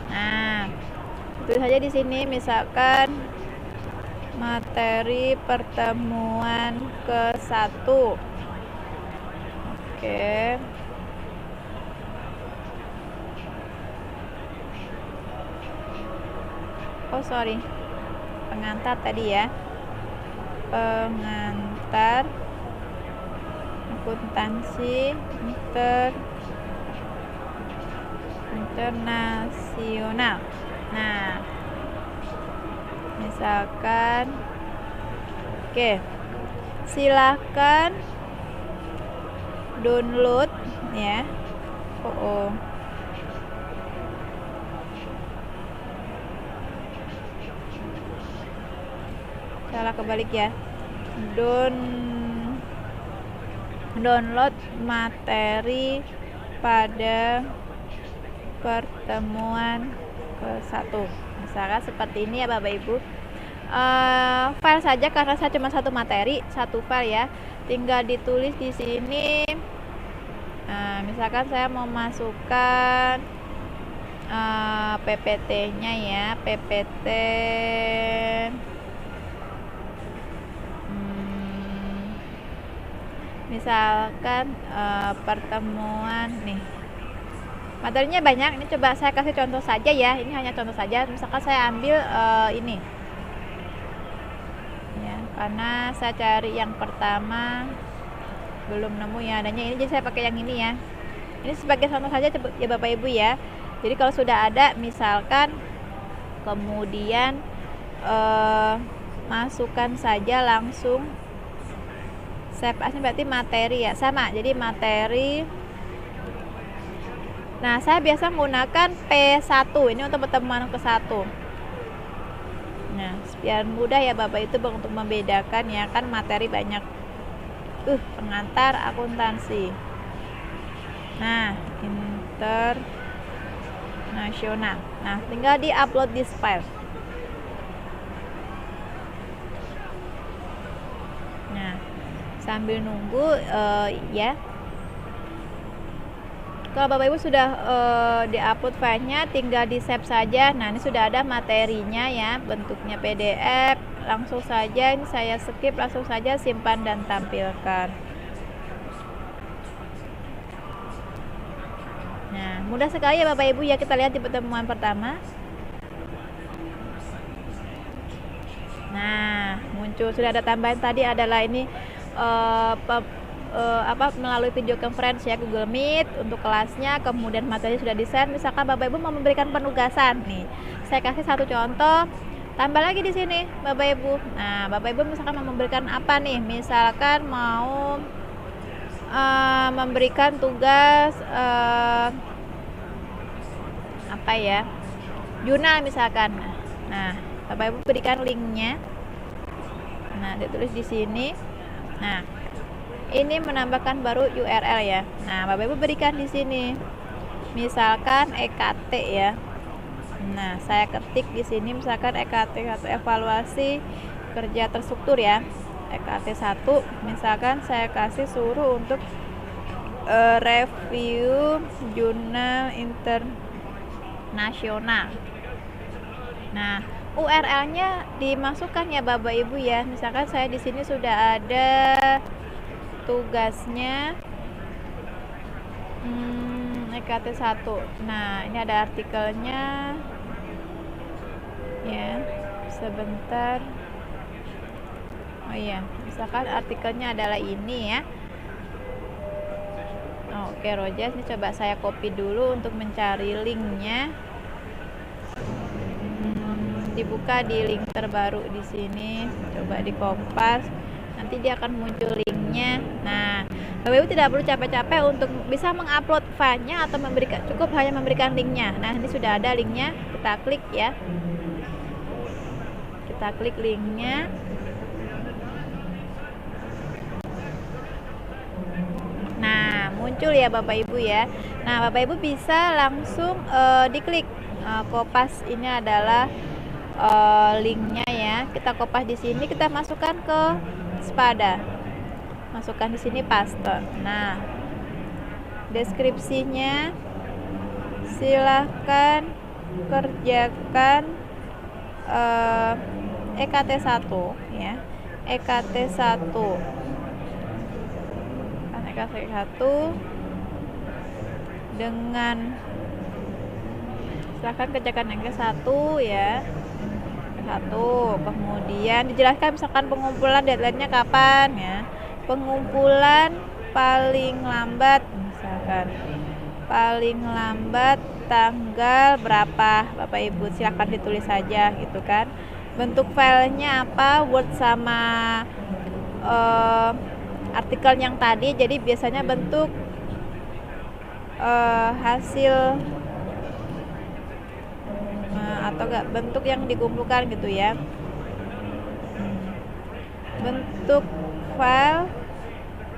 Nah, itu saja di sini misalkan materi pertemuan ke-1. Oke. Oh sorry, pengantar tadi ya, pengantar akuntansi internasional. Nah, misalkan oke, silahkan download ya. Salah kebalik ya. Download materi pada pertemuan ke-1. Misalkan seperti ini ya Bapak Ibu. File saja karena saya cuma satu materi, satu file ya. Tinggal ditulis di sini. Misalkan saya mau masukkan PPT-nya ya, PPT misalkan pertemuan nih, materinya banyak. Ini coba saya kasih contoh saja ya, ini hanya contoh saja. Misalkan saya ambil ini ya, karena saya cari yang pertama belum nemu ya adanya ini, jadi saya pakai yang ini ya. Ini sebagai contoh saja ya Bapak Ibu ya. Jadi kalau sudah ada misalkan, kemudian masukkan saja langsung save as, berarti materi ya, sama. Jadi materi. Nah, saya biasa menggunakan P1 ini untuk pertemuan ke-1. Nah, biar mudah ya Bapak itu untuk membedakan ya, kan materi banyak. Pengantar akuntansi. Nah, internasional. Nah, tinggal di-upload this file. Nah, sambil nunggu ya. Kalau Bapak Ibu sudah di-upload filenya, tinggal di-save saja. Nah, ini sudah ada materinya ya, bentuknya PDF. Langsung saja ini saya skip, langsung saja simpan dan tampilkan. Nah, mudah sekali ya Bapak Ibu ya. Kita lihat di pertemuan pertama. Nah, muncul sudah ada tambahan tadi adalah ini melalui video conference ya, Google Meet untuk kelasnya. Kemudian materi sudah di-share. Misalkan Bapak Ibu mau memberikan penugasan nih, saya kasih satu contoh, tambah lagi di sini Bapak Ibu. Nah, Bapak Ibu misalkan mau memberikan apa nih, misalkan mau memberikan tugas apa ya, jurnal misalkan. Nah, Bapak Ibu berikan linknya. Nah, ditulis di sini. Nah, ini menambahkan baru URL ya. Nah, Bapak Ibu berikan di sini. Misalkan EKT ya. Nah, saya ketik di sini misalkan EKT atau evaluasi kerja terstruktur ya. EKT 1, misalkan saya kasih suruh untuk review jurnal internasional. Nah, URL-nya dimasukkan ya Bapak Ibu ya. Misalkan saya di sini sudah ada tugasnya EKT 1. Nah, ini ada artikelnya ya, sebentar. Oh iya, misalkan artikelnya adalah ini ya. Oke, Rojas, ini coba saya copy dulu untuk mencari linknya. Dibuka di link terbaru di sini, coba di Kompas. nanti dia akan muncul linknya. Nah, Bapak Ibu tidak perlu capek-capek untuk bisa mengupload filenya atau cukup hanya memberikan linknya. Nah, ini sudah ada linknya, kita klik ya. Kita klik linknya. Nah, muncul ya Bapak Ibu ya. Nah, Bapak Ibu bisa langsung diklik kopas. Ini adalah linknya ya. Kita kopas di sini, kita masukkan ke Spada. Masukkan di sini, paste. Nah, deskripsinya silahkan kerjakan EKT1 ya. EKT1 dengan silahkan kerjakan EKT1 ya. Kemudian dijelaskan misalkan pengumpulan deadline-nya kapan ya. Pengumpulan paling lambat misalkan paling lambat tanggal berapa, Bapak Ibu silahkan ditulis saja gitu kan. Bentuk filenya apa, Word sama artikel yang tadi. Jadi biasanya bentuk hasil atau enggak bentuk yang dikumpulkan gitu ya. Bentuk file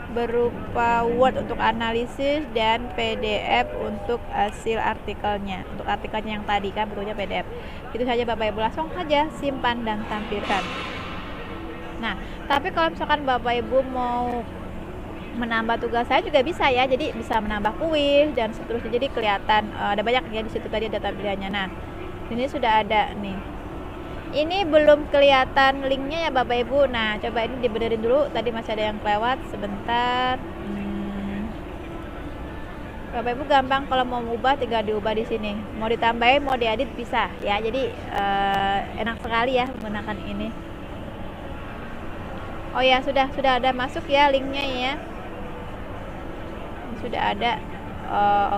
berupa Word untuk analisis dan PDF untuk hasil artikelnya. Untuk artikelnya yang tadi kan bentuknya PDF. Itu saja Bapak Ibu, langsung saja simpan dan tampilkan. Nah, tapi kalau misalkan Bapak Ibu mau menambah tugas saya juga bisa ya. Jadi bisa menambah kuis dan seterusnya. Jadi kelihatan ada banyak ya di situ tadi data pilihannya. Nah, ini sudah ada nih. Ini belum kelihatan linknya ya Bapak Ibu. Nah, coba ini dibenerin dulu. Tadi masih ada yang kelewat sebentar. Bapak Ibu gampang kalau mau mengubah tinggal diubah di sini. Mau ditambahin, mau diedit bisa ya. Jadi enak sekali ya menggunakan ini. Oh ya, sudah ada masuk ya linknya ya. Sudah ada.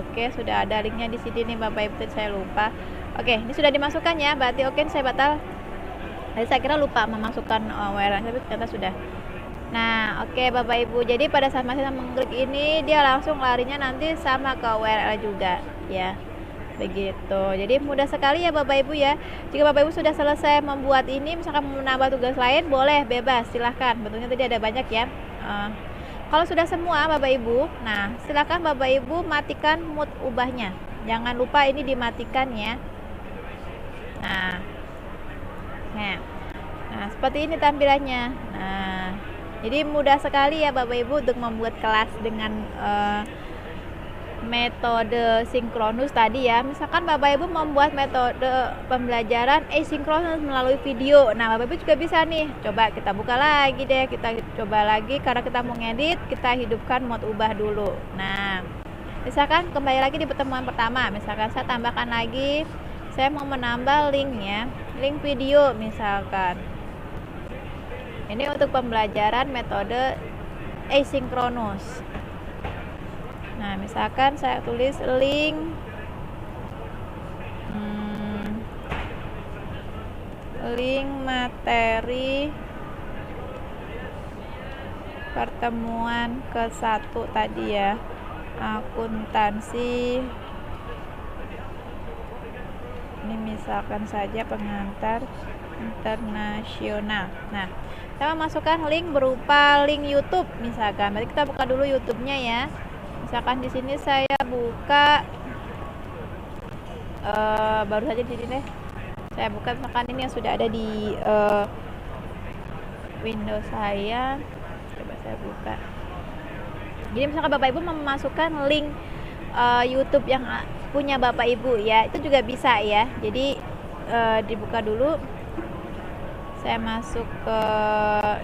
Oke, sudah ada linknya di sini nih Bapak Ibu, saya lupa. Oke, ini sudah dimasukkan ya. Berarti oke, saya batal. Tadi saya kira lupa memasukkan URL, tapi ternyata sudah. Nah, oke Bapak Ibu. Jadi pada saat masih mengklik ini, dia langsung larinya nanti sama ke URL juga ya. Begitu. Jadi mudah sekali ya Bapak Ibu ya. Jika Bapak Ibu sudah selesai membuat ini, misalkan menambah tugas lain, boleh bebas, silahkan. Bentuknya tadi ada banyak ya. Kalau sudah semua Bapak Ibu, nah silahkan Bapak Ibu matikan mode ubahnya. Jangan lupa ini dimatikan ya. Nah, seperti ini tampilannya. Nah, jadi mudah sekali ya Bapak Ibu untuk membuat kelas dengan metode sinkronus tadi ya. Misalkan Bapak Ibu membuat metode pembelajaran asinkronus melalui video. Nah, Bapak Ibu juga bisa nih. Coba kita buka lagi deh, kita coba lagi karena kita mau ngedit, kita hidupkan mode ubah dulu. Nah, misalkan kembali lagi di pertemuan pertama, misalkan saya tambahkan lagi, saya mau menambah link ya, link video misalkan. Ini untuk pembelajaran metode asinkronus. Nah, misalkan saya tulis link link materi pertemuan ke-1 tadi ya, akuntansi. Ini misalkan saja pengantar internasional. Nah, saya masukkan link berupa link YouTube misalkan. Berarti kita buka dulu YouTube-nya ya. Misalkan di sini saya buka baru saja di sini deh. Saya buka misalkan ini yang sudah ada di Windows saya. Coba saya buka. Jadi misalkan Bapak Ibu memasukkan link YouTube yang punya Bapak Ibu ya, itu juga bisa ya. Jadi dibuka dulu. Saya masuk ke,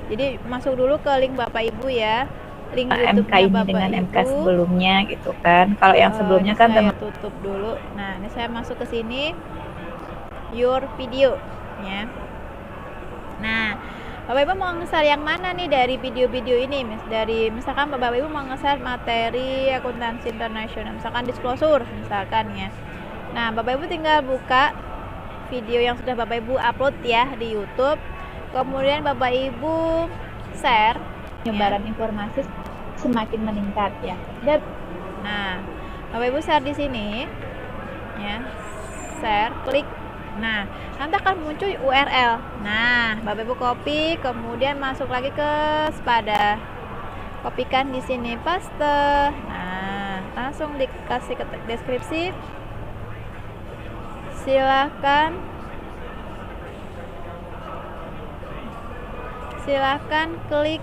jadi masuk dulu ke link Bapak Ibu ya, link YouTube-nya Bapak dengan Ibu. MK sebelumnya gitu kan. Kalau yang sebelumnya kan saya tutup dulu. Nah, ini saya masuk ke sini, your video ya. Nah, Bapak Ibu mau nge-share yang mana nih dari video-video ini? Dari misalkan Bapak Ibu mau nge-share materi akuntansi internasional, misalkan disclosure misalkan ya. Nah, Bapak Ibu tinggal buka video yang sudah Bapak Ibu upload ya di YouTube. Kemudian Bapak Ibu share, penyebaran informasi semakin meningkat ya. Dan nah, Bapak Ibu share di sini, ya, share, klik. Nah, nanti akan muncul URL. Nah, Bapak Ibu copy, kemudian masuk lagi ke Spada, kopikan di sini, paste. Nah, langsung dikasih ke deskripsi. Silahkan klik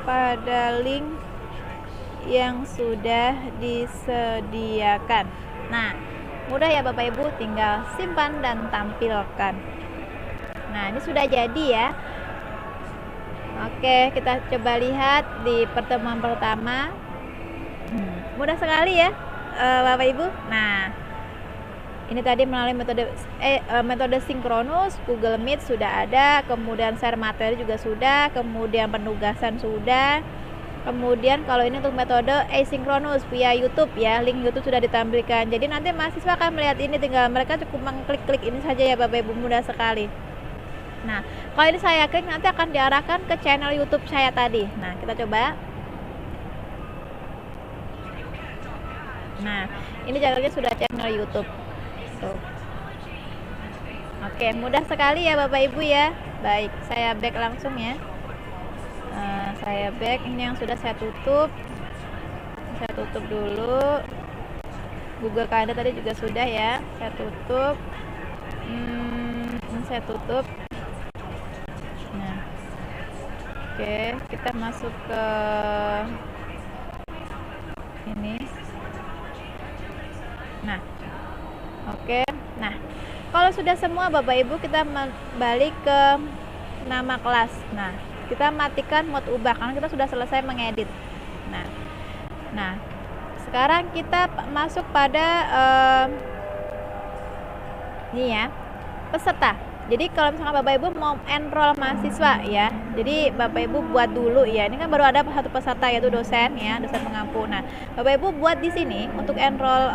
pada link yang sudah disediakan. Nah, mudah ya Bapak Ibu, tinggal simpan dan tampilkan. Nah, ini sudah jadi ya. Oke, kita coba lihat di pertemuan pertama. Mudah sekali ya Bapak Ibu. Nah, ini tadi melalui metode sinkronus, Google Meet sudah ada, kemudian share materi juga sudah, kemudian penugasan sudah. Kemudian kalau ini untuk metode asinkronus via YouTube ya, link YouTube sudah ditampilkan. Jadi nanti mahasiswa akan melihat ini, tinggal mereka cukup mengklik-klik ini saja ya Bapak Ibu, mudah sekali. Nah, kalau ini saya klik nanti akan diarahkan ke channel YouTube saya tadi. Nah, kita coba. Nah, ini channelnya sudah channel YouTube. Oke, mudah sekali ya Bapak Ibu ya. Baik, saya back langsung ya. Saya back, ini yang sudah saya tutup dulu. Google Calendar tadi juga sudah ya, saya tutup. Ini saya tutup. Nah, oke, kita masuk ke ini. Nah, oke. Nah, kalau sudah semua Bapak Ibu, kita balik ke nama kelas. Nah, kita matikan mode ubah karena kita sudah selesai mengedit. Nah, sekarang kita masuk pada ini ya, peserta. Jadi kalau misalkan Bapak Ibu mau enroll mahasiswa ya, jadi Bapak Ibu buat dulu ya. Ini kan baru ada satu peserta yaitu dosen ya, dosen pengampu. Nah, Bapak Ibu buat di sini untuk enroll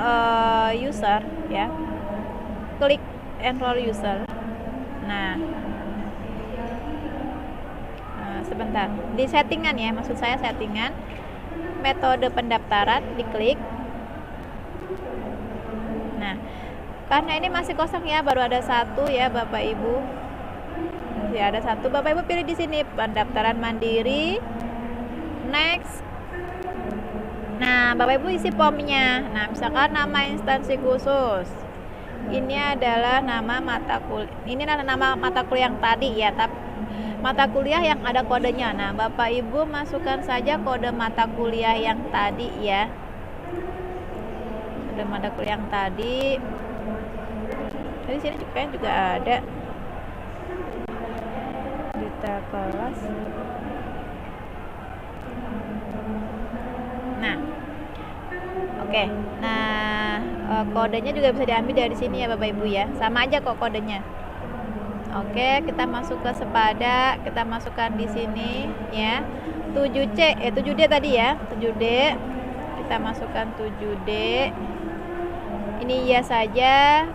user ya. Klik enroll user. Nah, sebentar, di settingan ya, maksud saya settingan, metode pendaftaran, diklik. Nah, karena ini masih kosong ya, baru ada satu ya Bapak Ibu, masih ada satu. Bapak Ibu pilih di sini pendaftaran mandiri, next. Nah, Bapak Ibu isi formnya. Nah, misalkan nama instansi khusus, ini adalah nama mata kuliah, ini adalah nama mata kuliah yang tadi ya, tapi mata kuliah yang ada kodenya. Nah, Bapak Ibu masukkan saja kode mata kuliah yang tadi ya. Kode mata kuliah yang tadi. Di sini juga ada. Data kelas. Nah, oke. Nah, kodenya juga bisa diambil dari sini ya Bapak Ibu ya. Sama aja kok kodenya. Oke, kita masuk ke Spada, kita masukkan di sini ya. 7D tadi ya, 7D. Kita masukkan 7D. Ini ya saja.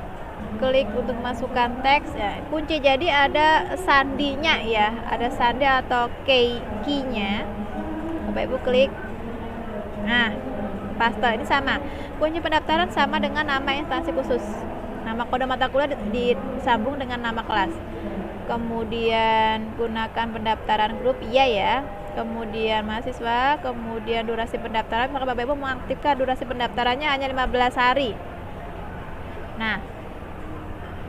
Klik untuk masukkan teks ya. Kunci jadi ada sandinya ya, ada sandi atau key-nya. Bapak Ibu klik. Nah, paste ini sama. Kunci pendaftaran sama dengan nama instansi khusus. Nama kode mata kuliah disambung dengan nama kelas. Kemudian gunakan pendaftaran grup, iya ya. Kemudian mahasiswa, kemudian durasi pendaftaran, maka Bapak Ibu mengaktifkan durasi pendaftarannya hanya 15 hari. Nah,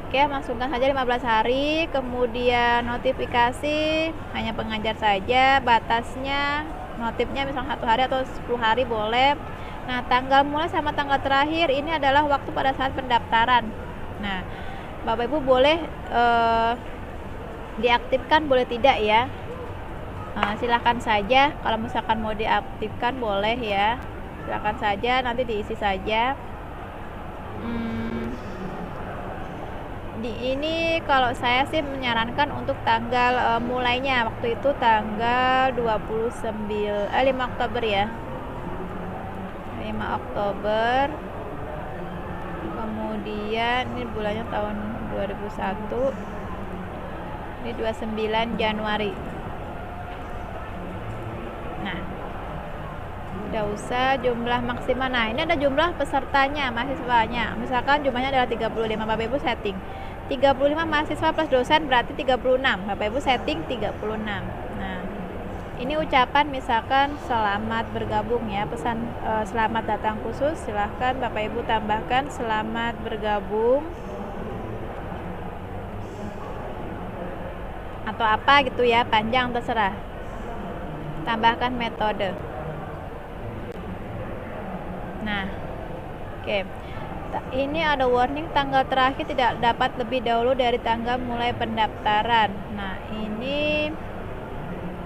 oke, masukkan saja 15 hari. Kemudian notifikasi hanya pengajar saja, batasnya notifnya misalnya 1 hari atau 10 hari boleh. Nah, tanggal mulai sama tanggal terakhir ini adalah waktu pada saat pendaftaran. Nah, Bapak Ibu boleh diaktifkan, boleh tidak ya. Silakan saja, kalau misalkan mau diaktifkan boleh ya. Silakan saja, nanti diisi saja. Di ini kalau saya sih menyarankan untuk tanggal mulainya waktu itu tanggal 5 Oktober ya. 5 Oktober. Kemudian ini bulannya tahun 2001. Ini 29 Januari. Nah, tidak usah jumlah maksimal. Nah, ini ada jumlah pesertanya, mahasiswanya. Misalkan jumlahnya adalah 35, Bapak Ibu setting 35 mahasiswa plus dosen berarti 36. Bapak Ibu setting 36. Nah, ini ucapan misalkan selamat bergabung ya, pesan selamat datang khusus, silahkan Bapak Ibu tambahkan selamat bergabung atau apa gitu ya, panjang terserah. Tambahkan metode. Nah, oke. Ini ada warning tanggal terakhir tidak dapat lebih dahulu dari tanggal mulai pendaftaran. Nah, ini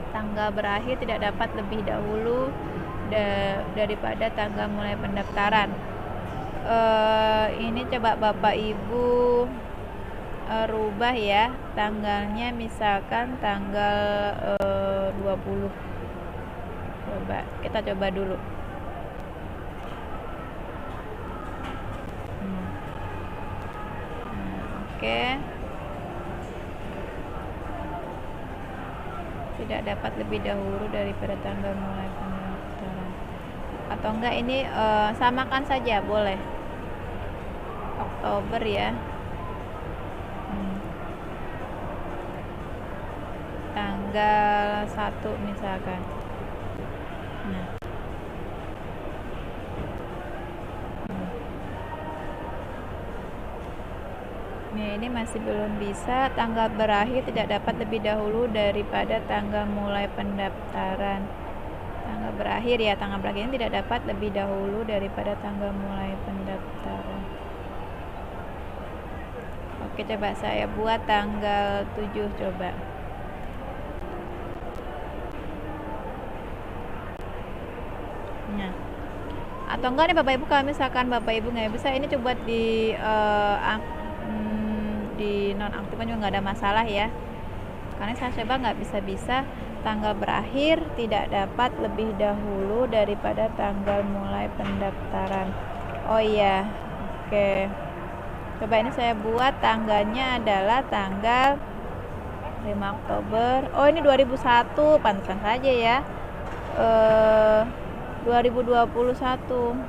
tanggal berakhir tidak dapat lebih dahulu daripada tanggal mulai pendaftaran. Ini coba Bapak Ibu rubah ya tanggalnya, misalkan tanggal 20. Kita coba dulu. Oke. Tidak dapat lebih dahulu daripada tanggal mulai pendaftaran. Atau enggak ini samakan saja boleh. Oktober ya. Tanggal 1 misalkan. Nah. Ini masih belum bisa. Tanggal berakhir tidak dapat lebih dahulu daripada tanggal mulai pendaftaran. Tanggal berakhir ya, tanggal berakhir ini tidak dapat lebih dahulu daripada tanggal mulai pendaftaran. Oke, coba saya buat tanggal 7 coba. Nah, atau enggak nih Bapak Ibu, kalau misalkan Bapak Ibu nggak bisa, ini coba di nonaktifkan juga nggak ada masalah ya, karena saya coba nggak bisa tanggal berakhir tidak dapat lebih dahulu daripada tanggal mulai pendaftaran. Oh iya, oke. Coba ini saya buat tanggalnya adalah tanggal 5 Oktober. Oh ini 2001, pantesan saja ya. 2021.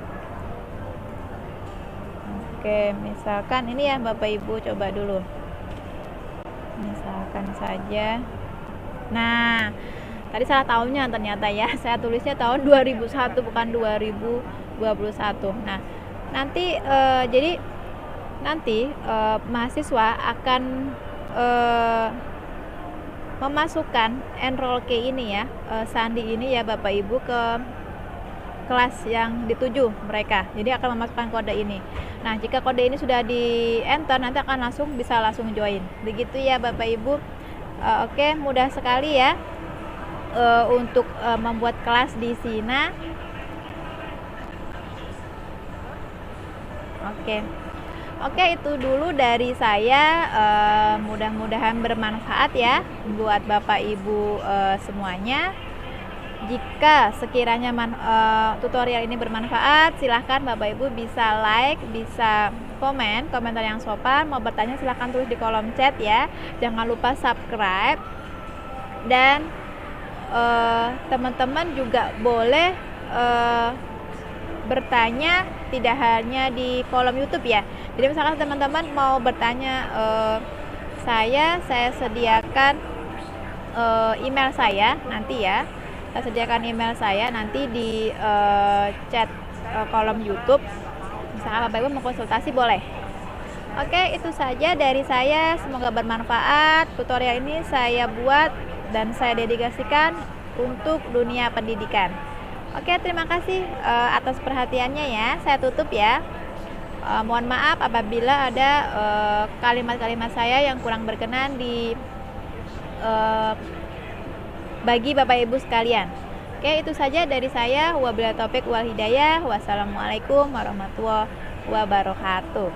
Oke, misalkan ini ya Bapak Ibu, coba dulu. Misalkan saja. Nah, tadi salah tahunnya ternyata ya. Saya tulisnya tahun 2001 bukan 2021. Nah, nanti jadi nanti mahasiswa akan memasukkan enroll key ini ya, sandi ini ya Bapak Ibu ke kelas yang dituju mereka. Jadi akan memasukkan kode ini. Nah, jika kode ini sudah di enter, nanti akan bisa langsung join. Begitu ya Bapak Ibu. Oke, mudah sekali ya untuk membuat kelas di Sina. Oke, itu dulu dari saya. Mudah-mudahan bermanfaat ya buat Bapak Ibu semuanya. Jika sekiranya tutorial ini bermanfaat, silahkan Bapak Ibu bisa like, bisa komentar yang sopan. Mau bertanya silahkan tulis di kolom chat ya. Jangan lupa subscribe. Dan teman-teman juga boleh bertanya tidak hanya di kolom YouTube ya. Jadi misalkan teman-teman mau bertanya, saya sediakan email saya nanti ya. Saya sediakan email saya nanti di chat kolom YouTube. Misalkan Bapak Ibu mau konsultasi boleh. Oke, itu saja dari saya. Semoga bermanfaat. Tutorial ini saya buat dan saya dedikasikan untuk dunia pendidikan. Oke, terima kasih atas perhatiannya ya. Saya tutup ya. Mohon maaf apabila ada kalimat-kalimat saya yang kurang berkenan bagi Bapak Ibu sekalian. Oke, itu saja dari saya. Wabillahi taufik wal hidayah. Wassalamualaikum warahmatullahi wabarakatuh.